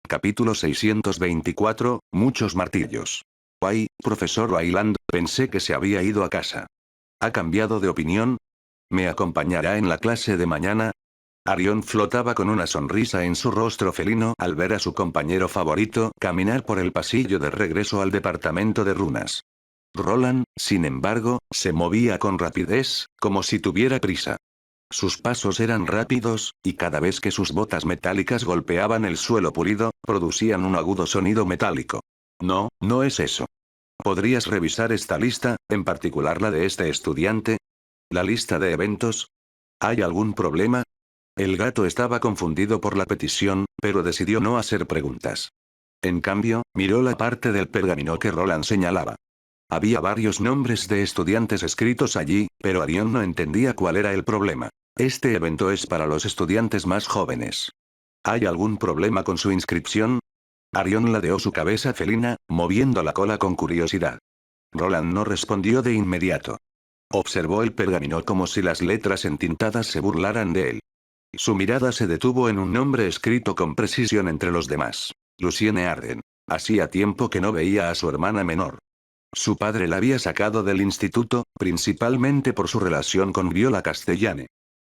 Capítulo 624, muchos martillos. Ay, profesor Wayland, pensé que se había ido a casa. ¿Ha cambiado de opinión? ¿Me acompañará en la clase de mañana? Arión flotaba con una sonrisa en su rostro felino al ver a su compañero favorito caminar por el pasillo de regreso al departamento de runas. Roland, sin embargo, se movía con rapidez, como si tuviera prisa. Sus pasos eran rápidos, y cada vez que sus botas metálicas golpeaban el suelo pulido, producían un agudo sonido metálico. No, no es eso. ¿Podrías revisar esta lista, en particular la de este estudiante? ¿La lista de eventos? ¿Hay algún problema? El gato estaba confundido por la petición, pero decidió no hacer preguntas. En cambio, miró la parte del pergamino que Roland señalaba. Había varios nombres de estudiantes escritos allí, pero Arión no entendía cuál era el problema. Este evento es para los estudiantes más jóvenes. ¿Hay algún problema con su inscripción? Arión ladeó su cabeza felina, moviendo la cola con curiosidad. Roland no respondió de inmediato. Observó el pergamino como si las letras entintadas se burlaran de él. Su mirada se detuvo en un nombre escrito con precisión entre los demás. Lucienne Arden. Hacía tiempo que no veía a su hermana menor. Su padre la había sacado del instituto, principalmente por su relación con Viola Castellane.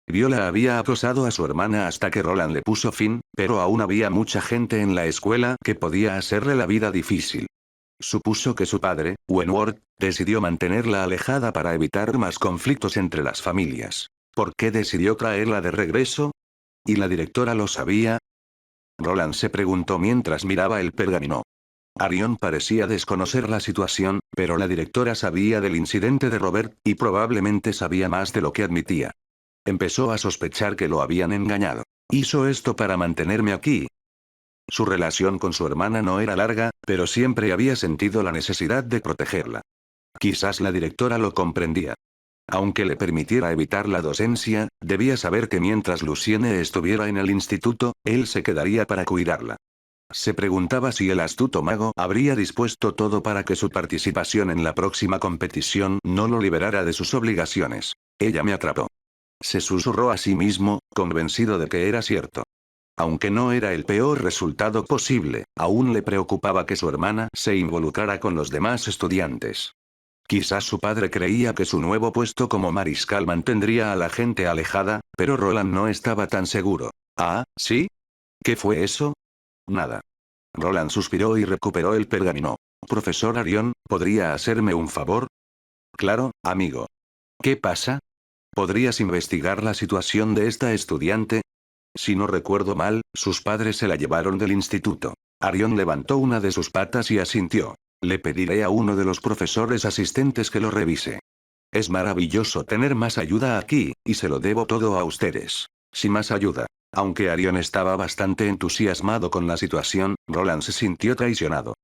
Viola había acosado a su hermana hasta que Roland le puso fin, pero aún había mucha gente en la escuela que podía hacerle la vida difícil. Supuso que su padre, Wentworth, decidió mantenerla alejada para evitar más conflictos entre las familias. ¿Por qué decidió traerla de regreso? ¿Y la directora lo sabía? Roland se preguntó mientras miraba el pergamino. Arión parecía desconocer la situación, pero la directora sabía del incidente de Robert, y probablemente sabía más de lo que admitía. Empezó a sospechar que lo habían engañado. ¿Hizo esto para mantenerme aquí? Su relación con su hermana no era larga, pero siempre había sentido la necesidad de protegerla. Quizás la directora lo comprendía. Aunque le permitiera evitar la docencia, debía saber que mientras Lucienne estuviera en el instituto, él se quedaría para cuidarla. Se preguntaba si el astuto mago habría dispuesto todo para que su participación en la próxima competición no lo liberara de sus obligaciones. Ella me atrapó. Se susurró a sí mismo, convencido de que era cierto. Aunque no era el peor resultado posible, aún le preocupaba que su hermana se involucrara con los demás estudiantes. Quizás su padre creía que su nuevo puesto como mariscal mantendría a la gente alejada, pero Roland no estaba tan seguro. ¿Ah, sí? ¿Qué fue eso? Nada. Roland suspiró y recuperó el pergamino. Profesor Arión, ¿podría hacerme un favor? Claro, amigo. ¿Qué pasa? ¿Podrías investigar la situación de esta estudiante? Si no recuerdo mal, sus padres se la llevaron del instituto. Arión levantó una de sus patas y asintió. Le pediré a uno de los profesores asistentes que lo revise. Es maravilloso tener más ayuda aquí, y se lo debo todo a ustedes. Sin más ayuda. Aunque Arión estaba bastante entusiasmado con la situación, Roland se sintió traicionado.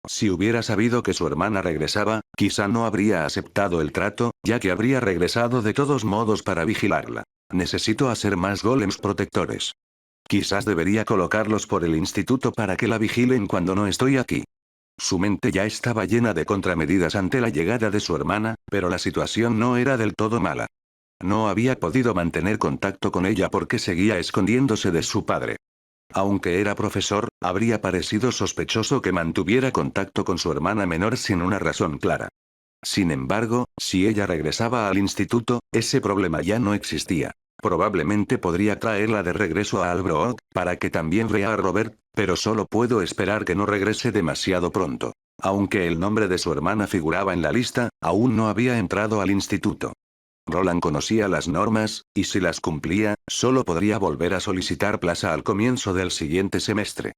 Si hubiera sabido que su hermana regresaba, quizá no habría aceptado el trato, ya que habría regresado de todos modos para vigilarla. Necesito hacer más golems protectores. Quizás debería colocarlos por el instituto para que la vigilen cuando no estoy aquí. Su mente ya estaba llena de contramedidas ante la llegada de su hermana, pero la situación no era del todo mala. No había podido mantener contacto con ella porque seguía escondiéndose de su padre. Aunque era profesor, habría parecido sospechoso que mantuviera contacto con su hermana menor sin una razón clara. Sin embargo, si ella regresaba al instituto, ese problema ya no existía. Probablemente podría traerla de regreso a Albrook, para que también vea a Robert, pero solo puedo esperar que no regrese demasiado pronto. Aunque el nombre de su hermana figuraba en la lista, aún no había entrado al instituto. Roland conocía las normas, y si las cumplía, solo podría volver a solicitar plaza al comienzo del siguiente semestre.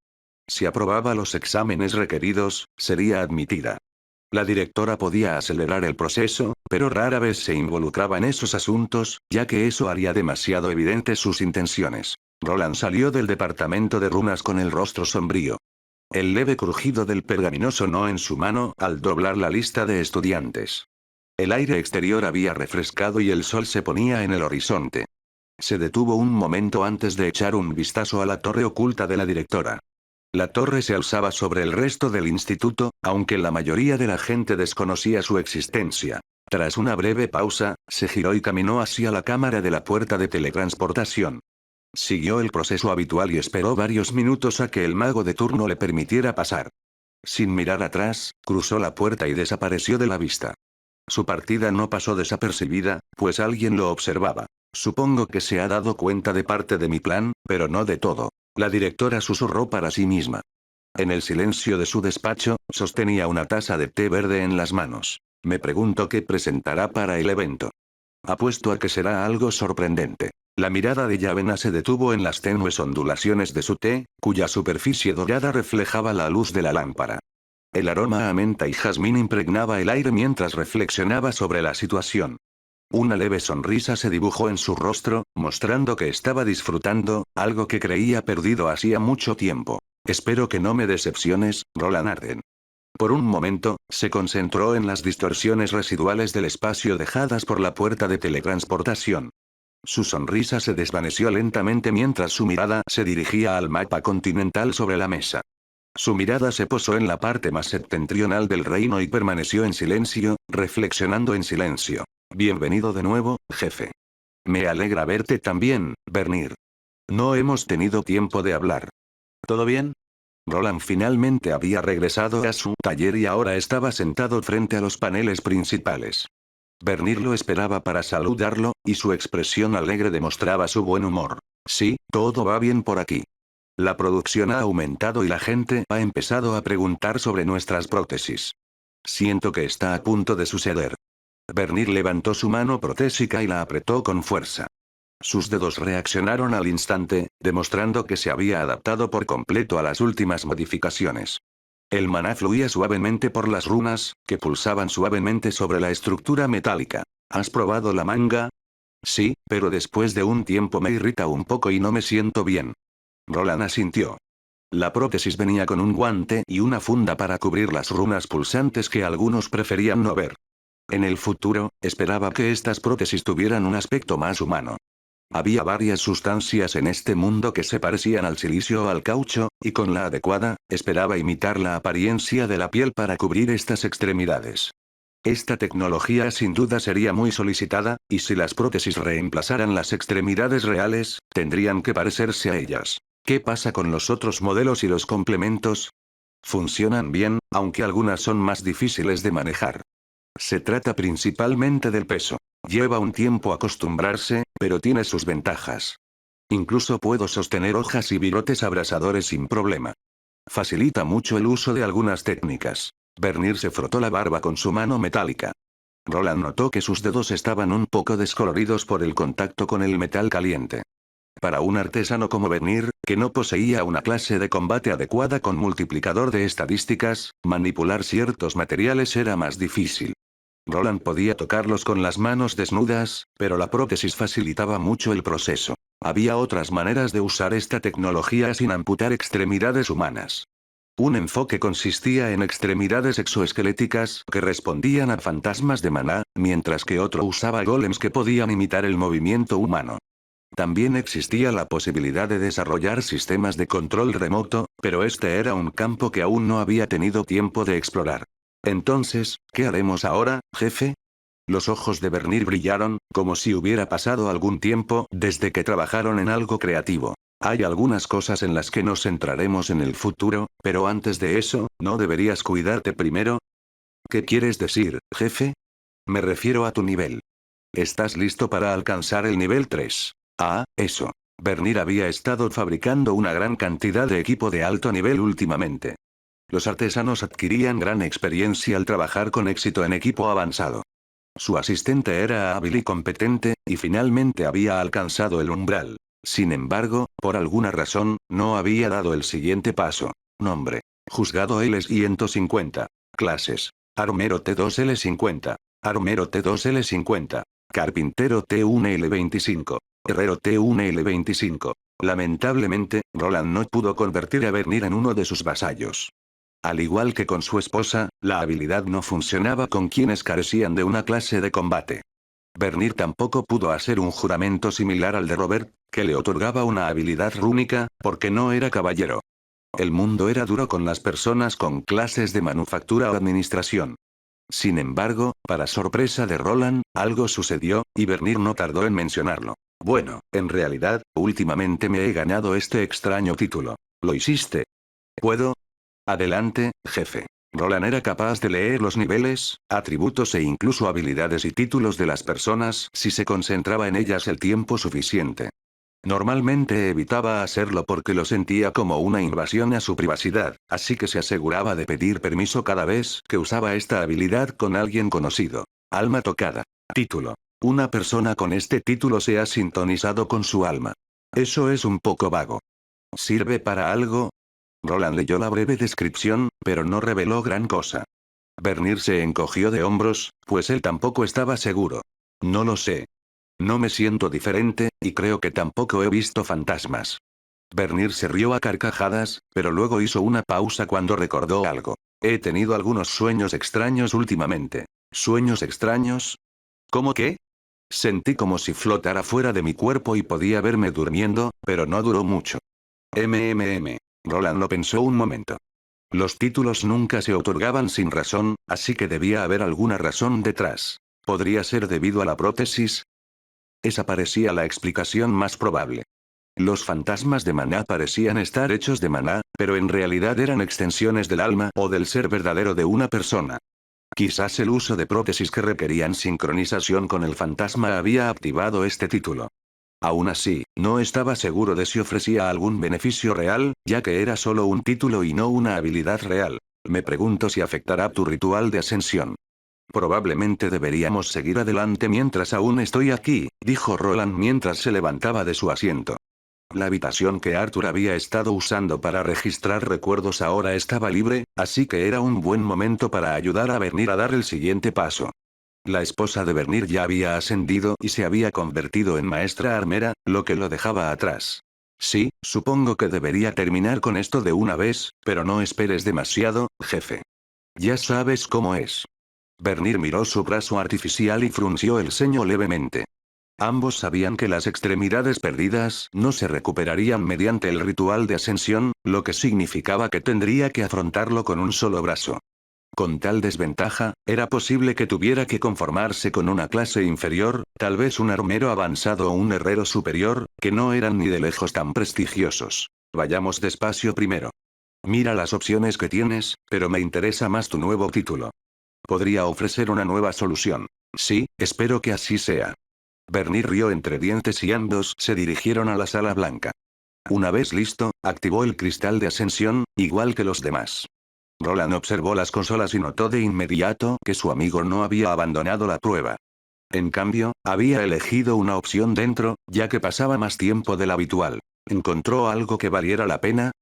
Si aprobaba los exámenes requeridos, sería admitida. La directora podía acelerar el proceso, pero rara vez se involucraba en esos asuntos, ya que eso haría demasiado evidentes sus intenciones. Roland salió del departamento de runas con el rostro sombrío. El leve crujido del pergamino sonó en su mano al doblar la lista de estudiantes. El aire exterior había refrescado y el sol se ponía en el horizonte. Se detuvo un momento antes de echar un vistazo a la torre oculta de la directora. La torre se alzaba sobre el resto del instituto, aunque la mayoría de la gente desconocía su existencia. Tras una breve pausa, se giró y caminó hacia la cámara de la puerta de teletransportación. Siguió el proceso habitual y esperó varios minutos a que el mago de turno le permitiera pasar. Sin mirar atrás, cruzó la puerta y desapareció de la vista. Su partida no pasó desapercibida, pues alguien lo observaba. Supongo que se ha dado cuenta de parte de mi plan, pero no de todo. La directora susurró para sí misma. En el silencio de su despacho, sostenía una taza de té verde en las manos. Me pregunto qué presentará para el evento. Apuesto a que será algo sorprendente. La mirada de Yavena se detuvo en las tenues ondulaciones de su té, cuya superficie dorada reflejaba la luz de la lámpara. El aroma a menta y jazmín impregnaba el aire mientras reflexionaba sobre la situación. Una leve sonrisa se dibujó en su rostro, mostrando que estaba disfrutando, algo que creía perdido hacía mucho tiempo. Espero que no me decepciones, Roland Arden. Por un momento, se concentró en las distorsiones residuales del espacio dejadas por la puerta de teletransportación. Su sonrisa se desvaneció lentamente mientras su mirada se dirigía al mapa continental sobre la mesa. Su mirada se posó en la parte más septentrional del reino y permaneció en silencio, reflexionando en silencio. Bienvenido de nuevo, jefe. Me alegra verte también, Bernir. No hemos tenido tiempo de hablar. ¿Todo bien? Roland finalmente había regresado a su taller y ahora estaba sentado frente a los paneles principales. Bernir lo esperaba para saludarlo, y su expresión alegre demostraba su buen humor. Sí, todo va bien por aquí. La producción ha aumentado y la gente ha empezado a preguntar sobre nuestras prótesis. Siento que está a punto de suceder. Bernir levantó su mano protésica y la apretó con fuerza. Sus dedos reaccionaron al instante, demostrando que se había adaptado por completo a las últimas modificaciones. El maná fluía suavemente por las runas, que pulsaban suavemente sobre la estructura metálica. ¿Has probado la manga? Sí, pero después de un tiempo me irrita un poco y no me siento bien. Roland asintió. La prótesis venía con un guante y una funda para cubrir las runas pulsantes que algunos preferían no ver. En el futuro, esperaba que estas prótesis tuvieran un aspecto más humano. Había varias sustancias en este mundo que se parecían al silicio o al caucho, y con la adecuada, esperaba imitar la apariencia de la piel para cubrir estas extremidades. Esta tecnología sin duda sería muy solicitada, y si las prótesis reemplazaran las extremidades reales, tendrían que parecerse a ellas. ¿Qué pasa con los otros modelos y los complementos? Funcionan bien, aunque algunas son más difíciles de manejar. Se trata principalmente del peso. Lleva un tiempo acostumbrarse, pero tiene sus ventajas. Incluso puedo sostener hojas y virotes abrasadores sin problema. Facilita mucho el uso de algunas técnicas. Bernir se frotó la barba con su mano metálica. Roland notó que sus dedos estaban un poco descoloridos por el contacto con el metal caliente. Para un artesano como Bernir, que no poseía una clase de combate adecuada con multiplicador de estadísticas, manipular ciertos materiales era más difícil. Roland podía tocarlos con las manos desnudas, pero la prótesis facilitaba mucho el proceso. Había otras maneras de usar esta tecnología sin amputar extremidades humanas. Un enfoque consistía en extremidades exoesqueléticas que respondían a fantasmas de maná, mientras que otro usaba golems que podían imitar el movimiento humano. También existía la posibilidad de desarrollar sistemas de control remoto, pero este era un campo que aún no había tenido tiempo de explorar. Entonces, ¿qué haremos ahora, jefe? Los ojos de Bernir brillaron, como si hubiera pasado algún tiempo desde que trabajaron en algo creativo. Hay algunas cosas en las que nos centraremos en el futuro, pero antes de eso, ¿no deberías cuidarte primero? ¿Qué quieres decir, jefe? Me refiero a tu nivel. ¿Estás listo para alcanzar el nivel 3? Ah, eso. Bernir había estado fabricando una gran cantidad de equipo de alto nivel últimamente. Los artesanos adquirían gran experiencia al trabajar con éxito en equipo avanzado. Su asistente era hábil y competente, y finalmente había alcanzado el umbral. Sin embargo, por alguna razón, no había dado el siguiente paso. Nombre. Juzgado L150. Clases. Armero T2L50. Armero T2L50. Carpintero T1L25. Herrero T1L25. Lamentablemente, Roland no pudo convertir a Bernir en uno de sus vasallos. Al igual que con su esposa, la habilidad no funcionaba con quienes carecían de una clase de combate. Bernir tampoco pudo hacer un juramento similar al de Robert, que le otorgaba una habilidad rúnica, porque no era caballero. El mundo era duro con las personas con clases de manufactura o administración. Sin embargo, para sorpresa de Roland, algo sucedió, y Bernir no tardó en mencionarlo. Bueno, en realidad, últimamente me he ganado este extraño título. ¿Lo hiciste? ¿Puedo? Adelante, jefe. Roland era capaz de leer los niveles, atributos e incluso habilidades y títulos de las personas si se concentraba en ellas el tiempo suficiente. Normalmente evitaba hacerlo porque lo sentía como una invasión a su privacidad, así que se aseguraba de pedir permiso cada vez que usaba esta habilidad con alguien conocido. Alma tocada. Título. Una persona con este título se ha sintonizado con su alma. Eso es un poco vago. ¿Sirve para algo? Roland leyó la breve descripción, pero no reveló gran cosa. Bernir se encogió de hombros, pues él tampoco estaba seguro. No lo sé. No me siento diferente, y creo que tampoco he visto fantasmas. Bernir se rió a carcajadas, pero luego hizo una pausa cuando recordó algo. He tenido algunos sueños extraños últimamente. ¿Sueños extraños? ¿Cómo qué? Sentí como si flotara fuera de mi cuerpo y podía verme durmiendo, pero no duró mucho. Roland lo pensó un momento. Los títulos nunca se otorgaban sin razón, así que debía haber alguna razón detrás. ¿Podría ser debido a la prótesis? Esa parecía la explicación más probable. Los fantasmas de maná parecían estar hechos de maná, pero en realidad eran extensiones del alma o del ser verdadero de una persona. Quizás el uso de prótesis que requerían sincronización con el fantasma había activado este título. Aún así, no estaba seguro de si ofrecía algún beneficio real, ya que era solo un título y no una habilidad real. Me pregunto si afectará tu ritual de ascensión. Probablemente deberíamos seguir adelante mientras aún estoy aquí, dijo Roland mientras se levantaba de su asiento. La habitación que Arthur había estado usando para registrar recuerdos ahora estaba libre, así que era un buen momento para ayudar a Bernir a dar el siguiente paso. La esposa de Bernir ya había ascendido y se había convertido en maestra armera, lo que lo dejaba atrás. Sí, supongo que debería terminar con esto de una vez, pero no esperes demasiado, jefe. Ya sabes cómo es. Bernir miró su brazo artificial y frunció el ceño levemente. Ambos sabían que las extremidades perdidas no se recuperarían mediante el ritual de ascensión, lo que significaba que tendría que afrontarlo con un solo brazo. Con tal desventaja, era posible que tuviera que conformarse con una clase inferior, tal vez un armero avanzado o un herrero superior, que no eran ni de lejos tan prestigiosos. Vayamos despacio primero. Mira las opciones que tienes, pero me interesa más tu nuevo título. Podría ofrecer una nueva solución. Sí, espero que así sea. Bernir rió entre dientes y ambos se dirigieron a la sala blanca. Una vez listo, activó el cristal de ascensión, igual que los demás. Roland observó las consolas y notó de inmediato que su amigo no había abandonado la prueba. En cambio, había elegido una opción dentro, ya que pasaba más tiempo del habitual. ¿Encontró algo que valiera la pena?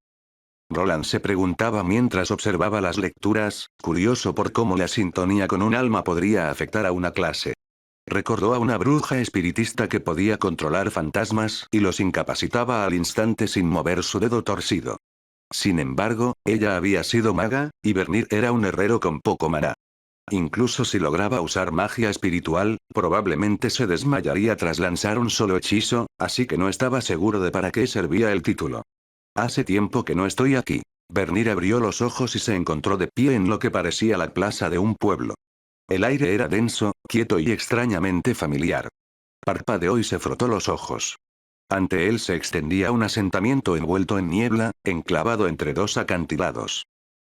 Roland se preguntaba mientras observaba las lecturas, curioso por cómo la sintonía con un alma podría afectar a una clase. Recordó a una bruja espiritista que podía controlar fantasmas y los incapacitaba al instante sin mover su dedo torcido. Sin embargo, ella había sido maga, y Bernir era un herrero con poco maná. Incluso si lograba usar magia espiritual, probablemente se desmayaría tras lanzar un solo hechizo, así que no estaba seguro de para qué servía el título. Hace tiempo que no estoy aquí. Bernir abrió los ojos y se encontró de pie en lo que parecía la plaza de un pueblo. El aire era denso, quieto y extrañamente familiar. Parpadeó y se frotó los ojos. Ante él se extendía un asentamiento envuelto en niebla, enclavado entre dos acantilados.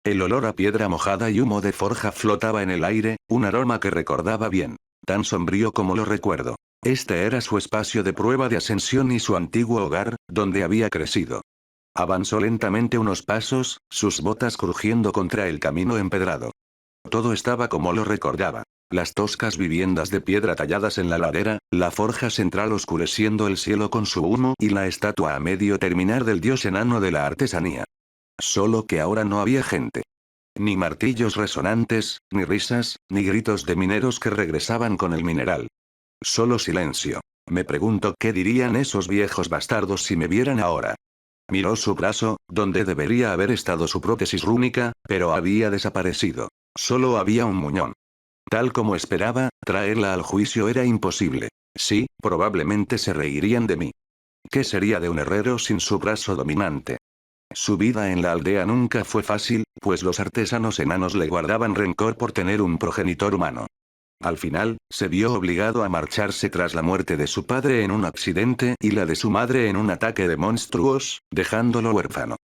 El olor a piedra mojada y humo de forja flotaba en el aire, un aroma que recordaba bien. Tan sombrío como lo recuerdo. Este era su espacio de prueba de ascensión y su antiguo hogar, donde había crecido. Avanzó lentamente unos pasos, sus botas crujiendo contra el camino empedrado. Todo estaba como lo recordaba. Las toscas viviendas de piedra talladas en la ladera, la forja central oscureciendo el cielo con su humo y la estatua a medio terminar del dios enano de la artesanía. Solo que ahora no había gente. Ni martillos resonantes, ni risas, ni gritos de mineros que regresaban con el mineral. Solo silencio. Me pregunto qué dirían esos viejos bastardos si me vieran ahora. Miró su brazo, donde debería haber estado su prótesis rúnica, pero había desaparecido. Solo había un muñón. Tal como esperaba, traerla al juicio era imposible. Sí, probablemente se reirían de mí. ¿Qué sería de un herrero sin su brazo dominante? Su vida en la aldea nunca fue fácil, pues los artesanos enanos le guardaban rencor por tener un progenitor humano. Al final, se vio obligado a marcharse tras la muerte de su padre en un accidente y la de su madre en un ataque de monstruos, dejándolo huérfano.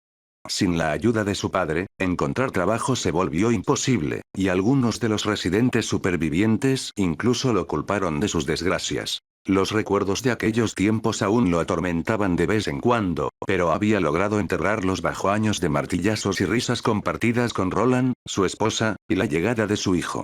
Sin la ayuda de su padre, encontrar trabajo se volvió imposible, y algunos de los residentes supervivientes incluso lo culparon de sus desgracias. Los recuerdos de aquellos tiempos aún lo atormentaban de vez en cuando, pero había logrado enterrarlos bajo años de martillazos y risas compartidas con Roland, su esposa, y la llegada de su hijo.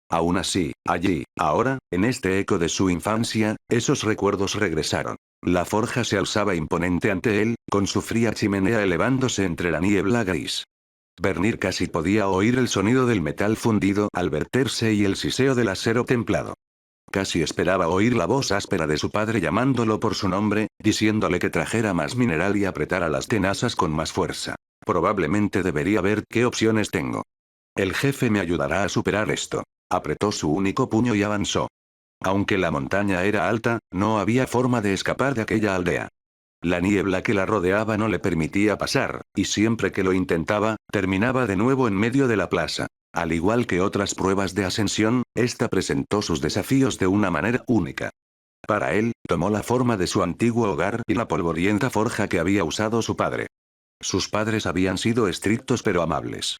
Aún así, allí, ahora, en este eco de su infancia, esos recuerdos regresaron. La forja se alzaba imponente ante él, con su fría chimenea elevándose entre la niebla gris. Bernir casi podía oír el sonido del metal fundido al verterse y el siseo del acero templado. Casi esperaba oír la voz áspera de su padre llamándolo por su nombre, diciéndole que trajera más mineral y apretara las tenazas con más fuerza. Probablemente debería ver qué opciones tengo. El jefe me ayudará a superar esto. Apretó su único puño y avanzó. Aunque la montaña era alta, no había forma de escapar de aquella aldea. La niebla que la rodeaba no le permitía pasar, y siempre que lo intentaba, terminaba de nuevo en medio de la plaza. Al igual que otras pruebas de ascensión, esta presentó sus desafíos de una manera única. Para él, tomó la forma de su antiguo hogar y la polvorienta forja que había usado su padre. Sus padres habían sido estrictos pero amables.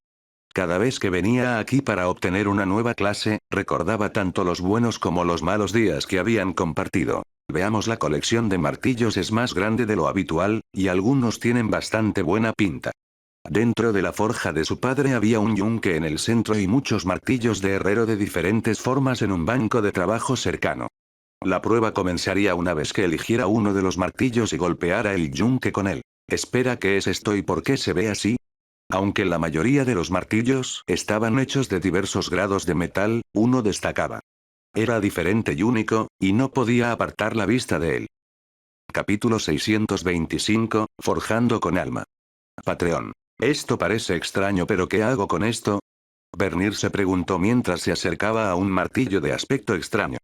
Cada vez que venía aquí para obtener una nueva clase, recordaba tanto los buenos como los malos días que habían compartido. Veamos, la colección de martillos es más grande de lo habitual, y algunos tienen bastante buena pinta. Dentro de la forja de su padre había un yunque en el centro y muchos martillos de herrero de diferentes formas en un banco de trabajo cercano. La prueba comenzaría una vez que eligiera uno de los martillos y golpeara el yunque con él. Espera, ¿qué es esto y por qué se ve así? Aunque la mayoría de los martillos estaban hechos de diversos grados de metal, uno destacaba. Era diferente y único, y no podía apartar la vista de él. Capítulo 625, Forjando con alma. Patreon. Esto parece extraño, pero ¿qué hago con esto? Bernir se preguntó mientras se acercaba a un martillo de aspecto extraño.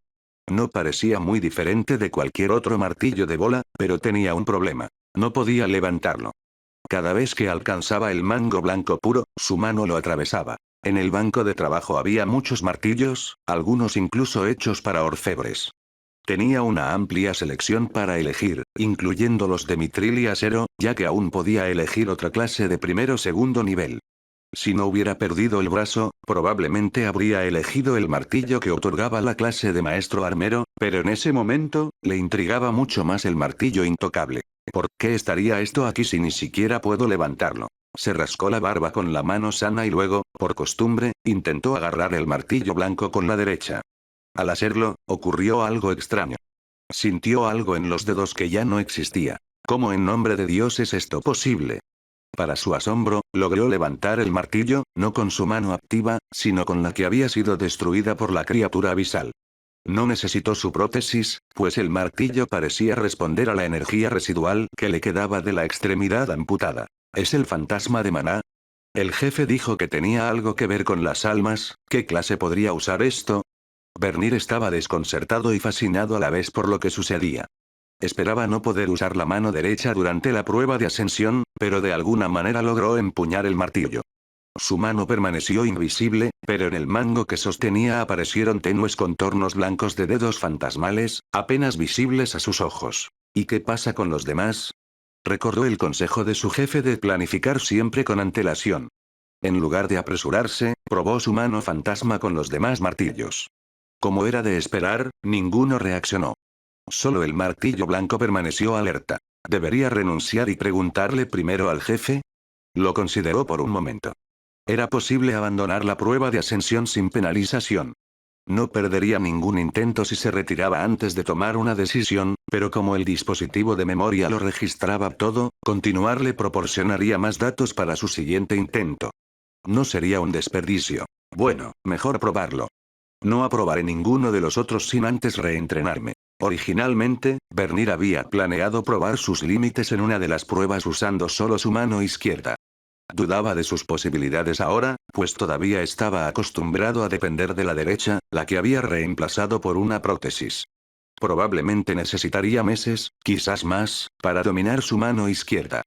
No parecía muy diferente de cualquier otro martillo de bola, pero tenía un problema. No podía levantarlo. Cada vez que alcanzaba el mango blanco puro, su mano lo atravesaba. En el banco de trabajo había muchos martillos, algunos incluso hechos para orfebres. Tenía una amplia selección para elegir, incluyendo los de mitril y acero, ya que aún podía elegir otra clase de primero o segundo nivel. Si no hubiera perdido el brazo, probablemente habría elegido el martillo que otorgaba la clase de maestro armero, pero en ese momento, le intrigaba mucho más el martillo intocable. ¿Por qué estaría esto aquí si ni siquiera puedo levantarlo? Se rascó la barba con la mano sana y luego, por costumbre, intentó agarrar el martillo blanco con la derecha. Al hacerlo, ocurrió algo extraño. Sintió algo en los dedos que ya no existía. ¿Cómo en nombre de Dios es esto posible? Para su asombro, logró levantar el martillo, no con su mano activa, sino con la que había sido destruida por la criatura abisal. No necesitó su prótesis, pues el martillo parecía responder a la energía residual que le quedaba de la extremidad amputada. ¿Es el fantasma de Maná? El jefe dijo que tenía algo que ver con las almas. ¿Qué clase podría usar esto? Bernir estaba desconcertado y fascinado a la vez por lo que sucedía. Esperaba no poder usar la mano derecha durante la prueba de ascensión, pero de alguna manera logró empuñar el martillo. Su mano permaneció invisible, pero en el mango que sostenía aparecieron tenues contornos blancos de dedos fantasmales, apenas visibles a sus ojos. ¿Y qué pasa con los demás? Recordó el consejo de su jefe de planificar siempre con antelación. En lugar de apresurarse, probó su mano fantasma con los demás martillos. Como era de esperar, ninguno reaccionó. Solo el martillo blanco permaneció alerta. ¿Debería renunciar y preguntarle primero al jefe? Lo consideró por un momento. Era posible abandonar la prueba de ascensión sin penalización. No perdería ningún intento si se retiraba antes de tomar una decisión, pero como el dispositivo de memoria lo registraba todo, continuar le proporcionaría más datos para su siguiente intento. No sería un desperdicio. Bueno, mejor probarlo. No aprobaré ninguno de los otros sin antes reentrenarme. Originalmente, Bernir había planeado probar sus límites en una de las pruebas usando solo su mano izquierda. Dudaba de sus posibilidades ahora, pues todavía estaba acostumbrado a depender de la derecha, la que había reemplazado por una prótesis. Probablemente necesitaría meses, quizás más, para dominar su mano izquierda.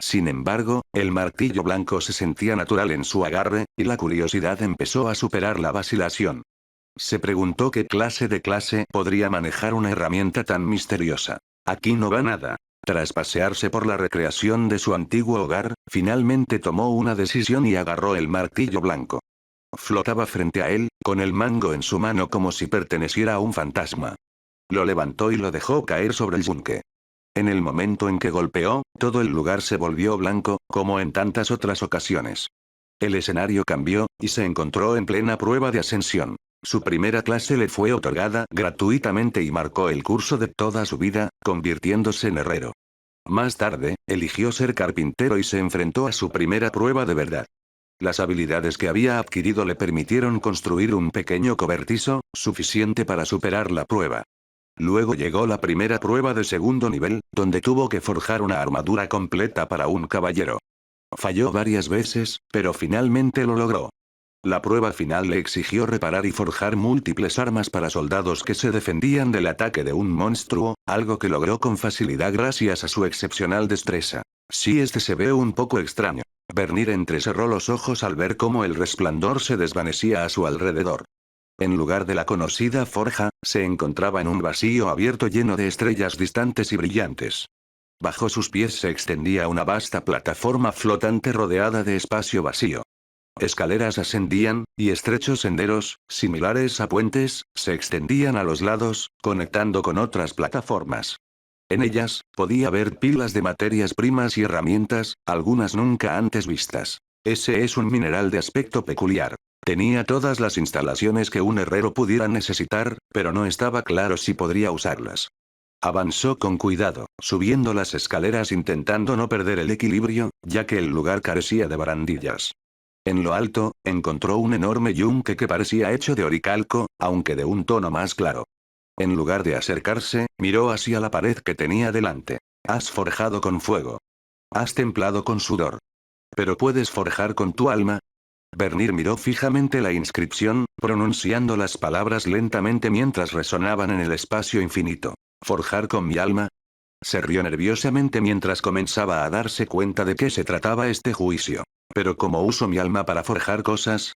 Sin embargo, el martillo blanco se sentía natural en su agarre, y la curiosidad empezó a superar la vacilación. Se preguntó qué clase de clase podría manejar una herramienta tan misteriosa. Aquí no va nada. Tras pasearse por la recreación de su antiguo hogar, finalmente tomó una decisión y agarró el martillo blanco. Flotaba frente a él, con el mango en su mano como si perteneciera a un fantasma. Lo levantó y lo dejó caer sobre el yunque. En el momento en que golpeó, todo el lugar se volvió blanco, como en tantas otras ocasiones. El escenario cambió, y se encontró en plena prueba de ascensión. Su primera clase le fue otorgada gratuitamente y marcó el curso de toda su vida, convirtiéndose en herrero. Más tarde, eligió ser carpintero y se enfrentó a su primera prueba de verdad. Las habilidades que había adquirido le permitieron construir un pequeño cobertizo, suficiente para superar la prueba. Luego llegó la primera prueba de segundo nivel, donde tuvo que forjar una armadura completa para un caballero. Falló varias veces, pero finalmente lo logró. La prueba final le exigió reparar y forjar múltiples armas para soldados que se defendían del ataque de un monstruo, algo que logró con facilidad gracias a su excepcional destreza. Sí, este se ve un poco extraño. Bernir entrecerró los ojos al ver cómo el resplandor se desvanecía a su alrededor. En lugar de la conocida forja, se encontraba en un vacío abierto lleno de estrellas distantes y brillantes. Bajo sus pies se extendía una vasta plataforma flotante rodeada de espacio vacío. Escaleras ascendían, y estrechos senderos, similares a puentes, se extendían a los lados, conectando con otras plataformas. En ellas, podía ver pilas de materias primas y herramientas, algunas nunca antes vistas. Ese es un mineral de aspecto peculiar. Tenía todas las instalaciones que un herrero pudiera necesitar, pero no estaba claro si podría usarlas. Avanzó con cuidado, subiendo las escaleras intentando no perder el equilibrio, ya que el lugar carecía de barandillas. En lo alto, encontró un enorme yunque que parecía hecho de oricalco, aunque de un tono más claro. En lugar de acercarse, miró hacia la pared que tenía delante. Has forjado con fuego. Has templado con sudor. ¿Pero puedes forjar con tu alma? Bernir miró fijamente la inscripción, pronunciando las palabras lentamente mientras resonaban en el espacio infinito. ¿Forjar con mi alma? Se rió nerviosamente mientras comenzaba a darse cuenta de qué se trataba este juicio. ¿Pero cómo uso mi alma para forjar cosas?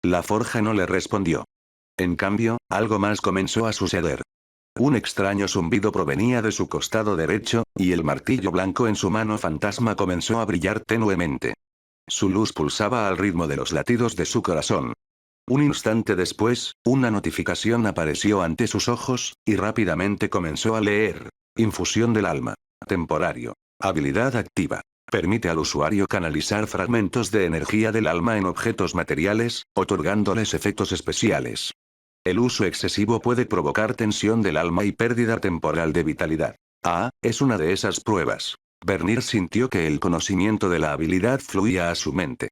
La forja no le respondió. En cambio, algo más comenzó a suceder. Un extraño zumbido provenía de su costado derecho, y el martillo blanco en su mano fantasma comenzó a brillar tenuemente. Su luz pulsaba al ritmo de los latidos de su corazón. Un instante después, una notificación apareció ante sus ojos, y rápidamente comenzó a leer. Infusión del alma. Temporario. Habilidad activa. Permite al usuario canalizar fragmentos de energía del alma en objetos materiales, otorgándoles efectos especiales. El uso excesivo puede provocar tensión del alma y pérdida temporal de vitalidad. Ah, es una de esas pruebas. Bernir sintió que el conocimiento de la habilidad fluía a su mente.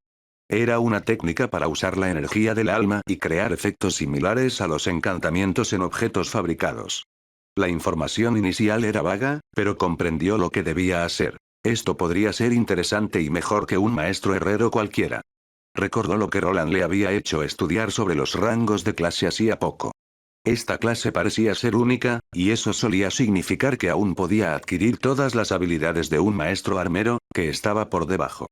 Era una técnica para usar la energía del alma y crear efectos similares a los encantamientos en objetos fabricados. La información inicial era vaga, pero comprendió lo que debía hacer. Esto podría ser interesante y mejor que un maestro herrero cualquiera. Recordó lo que Roland le había hecho estudiar sobre los rangos de clase hacía poco. Esta clase parecía ser única, y eso solía significar que aún podía adquirir todas las habilidades de un maestro armero, que estaba por debajo.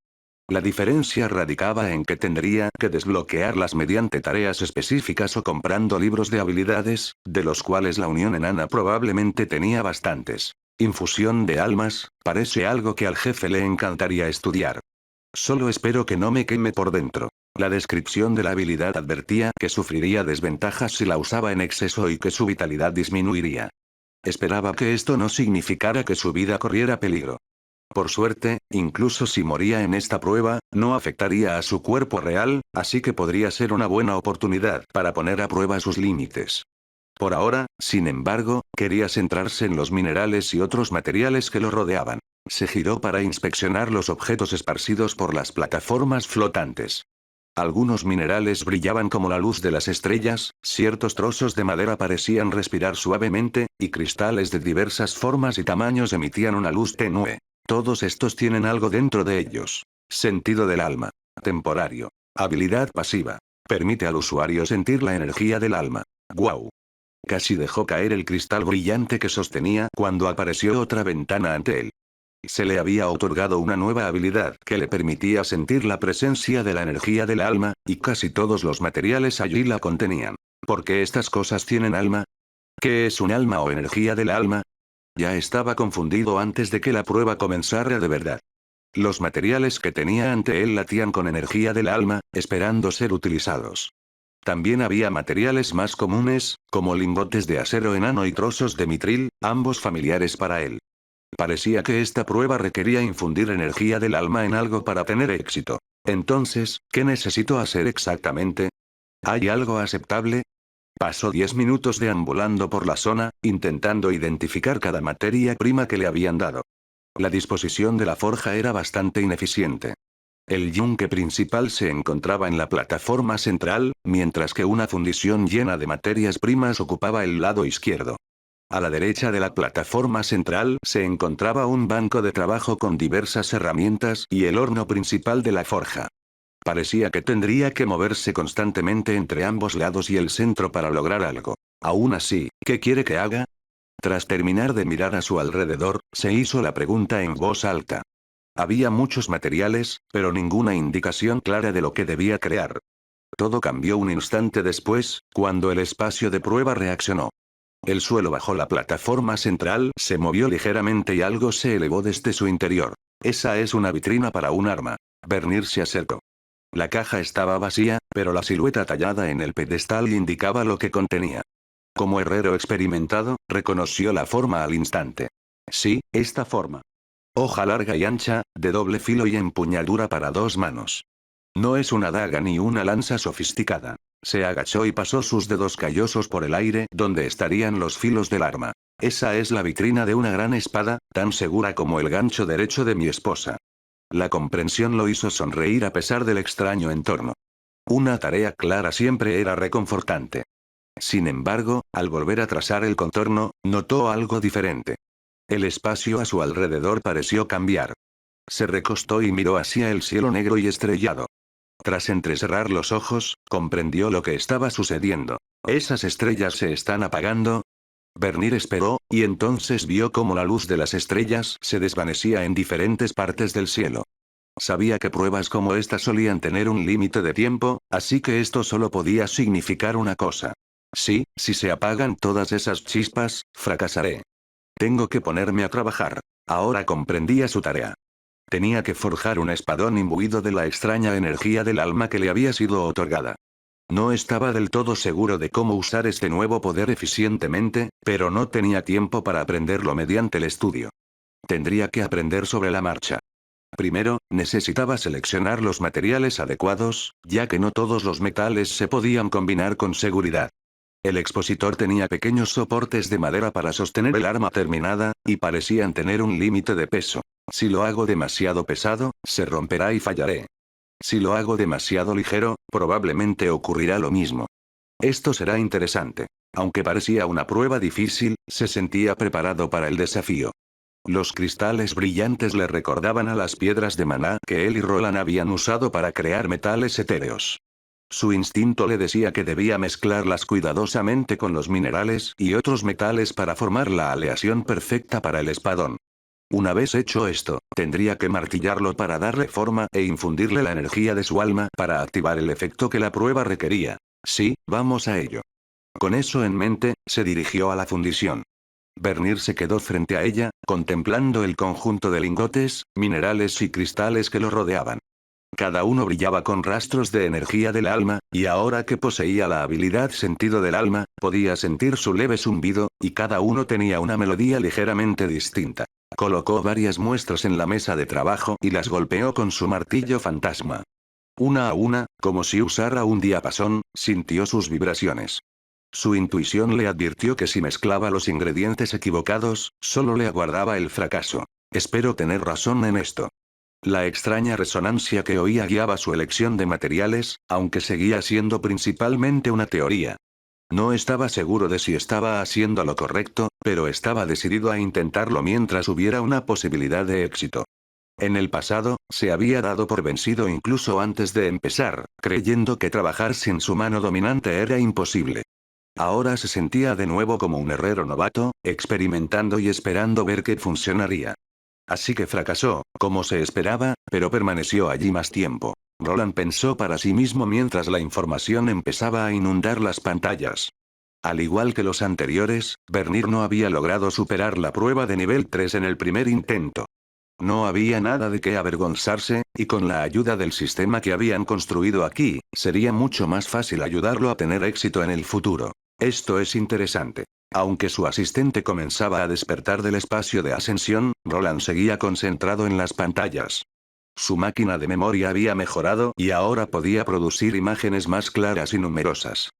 La diferencia radicaba en que tendría que desbloquearlas mediante tareas específicas o comprando libros de habilidades, de los cuales la Unión Enana probablemente tenía bastantes. Infusión de almas, parece algo que al jefe le encantaría estudiar. Solo espero que no me queme por dentro. La descripción de la habilidad advertía que sufriría desventajas si la usaba en exceso y que su vitalidad disminuiría. Esperaba que esto no significara que su vida corriera peligro. Por suerte, incluso si moría en esta prueba, no afectaría a su cuerpo real, así que podría ser una buena oportunidad para poner a prueba sus límites. Por ahora, sin embargo, quería centrarse en los minerales y otros materiales que lo rodeaban. Se giró para inspeccionar los objetos esparcidos por las plataformas flotantes. Algunos minerales brillaban como la luz de las estrellas, ciertos trozos de madera parecían respirar suavemente, y cristales de diversas formas y tamaños emitían una luz tenue. Todos estos tienen algo dentro de ellos. Sentido del alma. Temporario. Habilidad pasiva. Permite al usuario sentir la energía del alma. ¡Guau! Casi dejó caer el cristal brillante que sostenía cuando apareció otra ventana ante él. Se le había otorgado una nueva habilidad que le permitía sentir la presencia de la energía del alma, y casi todos los materiales allí la contenían. ¿Por qué estas cosas tienen alma? ¿Qué es un alma o energía del alma? Ya estaba confundido antes de que la prueba comenzara de verdad. Los materiales que tenía ante él latían con energía del alma, esperando ser utilizados. También había materiales más comunes, como lingotes de acero enano y trozos de mitril, ambos familiares para él. Parecía que esta prueba requería infundir energía del alma en algo para tener éxito. Entonces, ¿qué necesito hacer exactamente? ¿Hay algo aceptable? Pasó 10 minutos deambulando por la zona, intentando identificar cada materia prima que le habían dado. La disposición de la forja era bastante ineficiente. El yunque principal se encontraba en la plataforma central, mientras que una fundición llena de materias primas ocupaba el lado izquierdo. A la derecha de la plataforma central se encontraba un banco de trabajo con diversas herramientas y el horno principal de la forja. Parecía que tendría que moverse constantemente entre ambos lados y el centro para lograr algo. Aún así, ¿qué quiere que haga? Tras terminar de mirar a su alrededor, se hizo la pregunta en voz alta. Había muchos materiales, pero ninguna indicación clara de lo que debía crear. Todo cambió un instante después, cuando el espacio de prueba reaccionó. El suelo bajo la plataforma central se movió ligeramente y algo se elevó desde su interior. Esa es una vitrina para un arma. Bernir se acercó. La caja estaba vacía, pero la silueta tallada en el pedestal indicaba lo que contenía. Como herrero experimentado, reconoció la forma al instante. Sí, esta forma. Hoja larga y ancha, de doble filo y empuñadura para dos manos. No es una daga ni una lanza sofisticada. Se agachó y pasó sus dedos callosos por el aire donde estarían los filos del arma. Esa es la vitrina de una gran espada, tan segura como el gancho derecho de mi esposa. La comprensión lo hizo sonreír a pesar del extraño entorno. Una tarea clara siempre era reconfortante. Sin embargo, al volver a trazar el contorno, notó algo diferente. El espacio a su alrededor pareció cambiar. Se recostó y miró hacia el cielo negro y estrellado. Tras entrecerrar los ojos, comprendió lo que estaba sucediendo. ¿Esas estrellas se están apagando? Bernir esperó, y entonces vio cómo la luz de las estrellas se desvanecía en diferentes partes del cielo. Sabía que pruebas como esta solían tener un límite de tiempo, así que esto solo podía significar una cosa. Sí, si se apagan todas esas chispas, fracasaré. Tengo que ponerme a trabajar. Ahora comprendía su tarea. Tenía que forjar un espadón imbuido de la extraña energía del alma que le había sido otorgada. No estaba del todo seguro de cómo usar este nuevo poder eficientemente, pero no tenía tiempo para aprenderlo mediante el estudio. Tendría que aprender sobre la marcha. Primero, necesitaba seleccionar los materiales adecuados, ya que no todos los metales se podían combinar con seguridad. El expositor tenía pequeños soportes de madera para sostener el arma terminada, y parecían tener un límite de peso. Si lo hago demasiado pesado, se romperá y fallaré. Si lo hago demasiado ligero, probablemente ocurrirá lo mismo. Esto será interesante. Aunque parecía una prueba difícil, se sentía preparado para el desafío. Los cristales brillantes le recordaban a las piedras de maná que él y Roland habían usado para crear metales etéreos. Su instinto le decía que debía mezclarlas cuidadosamente con los minerales y otros metales para formar la aleación perfecta para el espadón. Una vez hecho esto, tendría que martillarlo para darle forma e infundirle la energía de su alma para activar el efecto que la prueba requería. Sí, vamos a ello. Con eso en mente, se dirigió a la fundición. Bernir se quedó frente a ella, contemplando el conjunto de lingotes, minerales y cristales que lo rodeaban. Cada uno brillaba con rastros de energía del alma, y ahora que poseía la habilidad sentido del alma, podía sentir su leve zumbido, y cada uno tenía una melodía ligeramente distinta. Colocó varias muestras en la mesa de trabajo y las golpeó con su martillo fantasma. Una a una, como si usara un diapasón, sintió sus vibraciones. Su intuición le advirtió que si mezclaba los ingredientes equivocados, solo le aguardaba el fracaso. Espero tener razón en esto. La extraña resonancia que oía guiaba su elección de materiales, aunque seguía siendo principalmente una teoría. No estaba seguro de si estaba haciendo lo correcto, pero estaba decidido a intentarlo mientras hubiera una posibilidad de éxito. En el pasado, se había dado por vencido incluso antes de empezar, creyendo que trabajar sin su mano dominante era imposible. Ahora se sentía de nuevo como un herrero novato, experimentando y esperando ver qué funcionaría. Así que fracasó, como se esperaba, pero permaneció allí más tiempo. Roland pensó para sí mismo mientras la información empezaba a inundar las pantallas. Al igual que los anteriores, Bernir no había logrado superar la prueba de nivel 3 en el primer intento. No había nada de qué avergonzarse, y con la ayuda del sistema que habían construido aquí, sería mucho más fácil ayudarlo a tener éxito en el futuro. Esto es interesante. Aunque su asistente comenzaba a despertar del espacio de ascensión, Roland seguía concentrado en las pantallas. Su máquina de memoria había mejorado y ahora podía producir imágenes más claras y numerosas.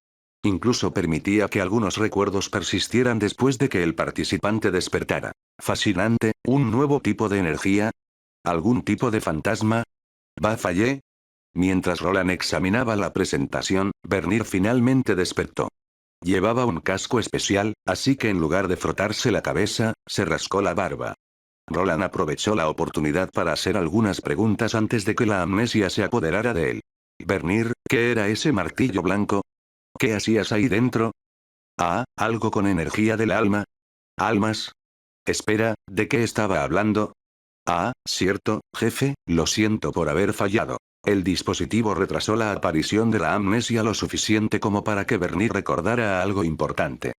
Incluso permitía que algunos recuerdos persistieran después de que el participante despertara. Fascinante, un nuevo tipo de energía. ¿Algún tipo de fantasma? ¿Fallé? Mientras Roland examinaba la presentación, Bernir finalmente despertó. Llevaba un casco especial, así que en lugar de frotarse la cabeza, se rascó la barba. Roland aprovechó la oportunidad para hacer algunas preguntas antes de que la amnesia se apoderara de él. Bernir, ¿qué era ese martillo blanco? ¿Qué hacías ahí dentro? Ah, algo con energía del alma. ¿Almas? Espera, ¿de qué estaba hablando? Ah, cierto, jefe, lo siento por haber fallado. El dispositivo retrasó la aparición de la amnesia lo suficiente como para que Bernir recordara algo importante.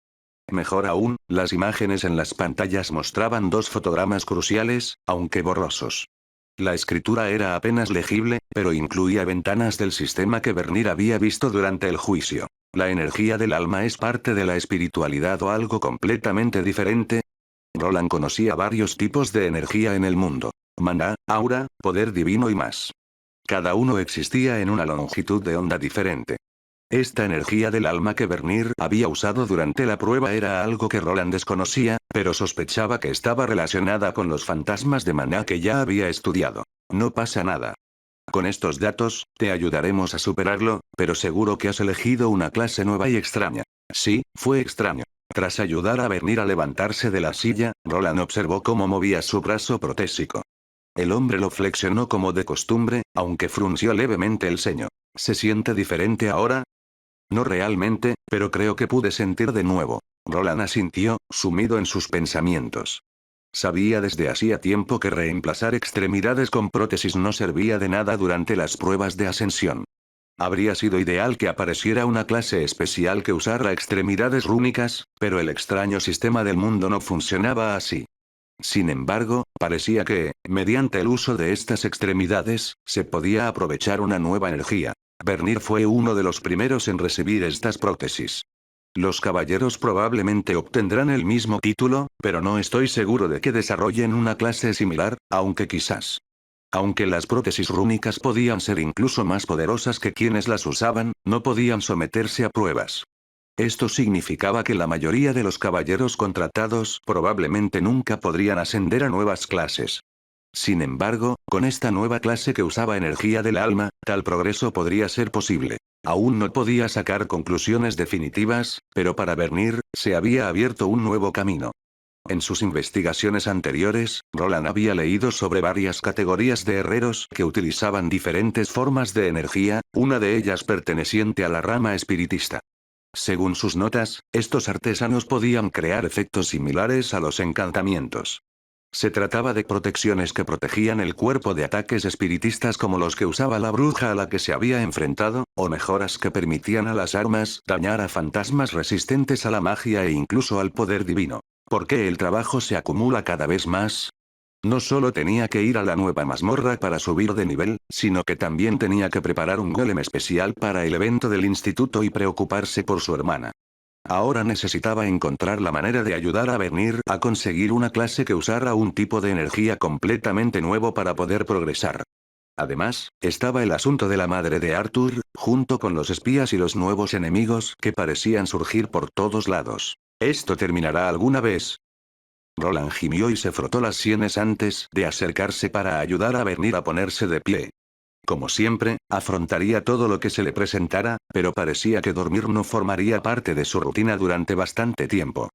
Mejor aún, las imágenes en las pantallas mostraban dos fotogramas cruciales, aunque borrosos. La escritura era apenas legible, pero incluía ventanas del sistema que Bernir había visto durante el juicio. ¿La energía del alma es parte de la espiritualidad o algo completamente diferente? Roland conocía varios tipos de energía en el mundo. Maná, aura, poder divino y más. Cada uno existía en una longitud de onda diferente. Esta energía del alma que Bernir había usado durante la prueba era algo que Roland desconocía, pero sospechaba que estaba relacionada con los fantasmas de Maná que ya había estudiado. No pasa nada. Con estos datos, te ayudaremos a superarlo, pero seguro que has elegido una clase nueva y extraña. Sí, fue extraño. Tras ayudar a Bernir a levantarse de la silla, Roland observó cómo movía su brazo protésico. El hombre lo flexionó como de costumbre, aunque frunció levemente el ceño. ¿Se siente diferente ahora? No realmente, pero creo que pude sentir de nuevo. Roland asintió, sumido en sus pensamientos. Sabía desde hacía tiempo que reemplazar extremidades con prótesis no servía de nada durante las pruebas de ascensión. Habría sido ideal que apareciera una clase especial que usara extremidades rúnicas, pero el extraño sistema del mundo no funcionaba así. Sin embargo, parecía que, mediante el uso de estas extremidades, se podía aprovechar una nueva energía. Bernir fue uno de los primeros en recibir estas prótesis. Los caballeros probablemente obtendrán el mismo título, pero no estoy seguro de que desarrollen una clase similar, aunque quizás. Aunque las prótesis rúnicas podían ser incluso más poderosas que quienes las usaban, no podían someterse a pruebas. Esto significaba que la mayoría de los caballeros contratados probablemente nunca podrían ascender a nuevas clases. Sin embargo, con esta nueva clase que usaba energía del alma, tal progreso podría ser posible. Aún no podía sacar conclusiones definitivas, pero para Bernir, se había abierto un nuevo camino. En sus investigaciones anteriores, Roland había leído sobre varias categorías de herreros que utilizaban diferentes formas de energía, una de ellas perteneciente a la rama espiritista. Según sus notas, estos artesanos podían crear efectos similares a los encantamientos. Se trataba de protecciones que protegían el cuerpo de ataques espiritistas como los que usaba la bruja a la que se había enfrentado, o mejoras que permitían a las armas dañar a fantasmas resistentes a la magia e incluso al poder divino. ¿Por qué el trabajo se acumula cada vez más? No solo tenía que ir a la nueva mazmorra para subir de nivel, sino que también tenía que preparar un golem especial para el evento del instituto y preocuparse por su hermana. Ahora necesitaba encontrar la manera de ayudar a Bernir a conseguir una clase que usara un tipo de energía completamente nuevo para poder progresar. Además, estaba el asunto de la madre de Arthur, junto con los espías y los nuevos enemigos que parecían surgir por todos lados. ¿Esto terminará alguna vez? Roland gimió y se frotó las sienes antes de acercarse para ayudar a Bernir a ponerse de pie. Como siempre, afrontaría todo lo que se le presentara, pero parecía que dormir no formaría parte de su rutina durante bastante tiempo.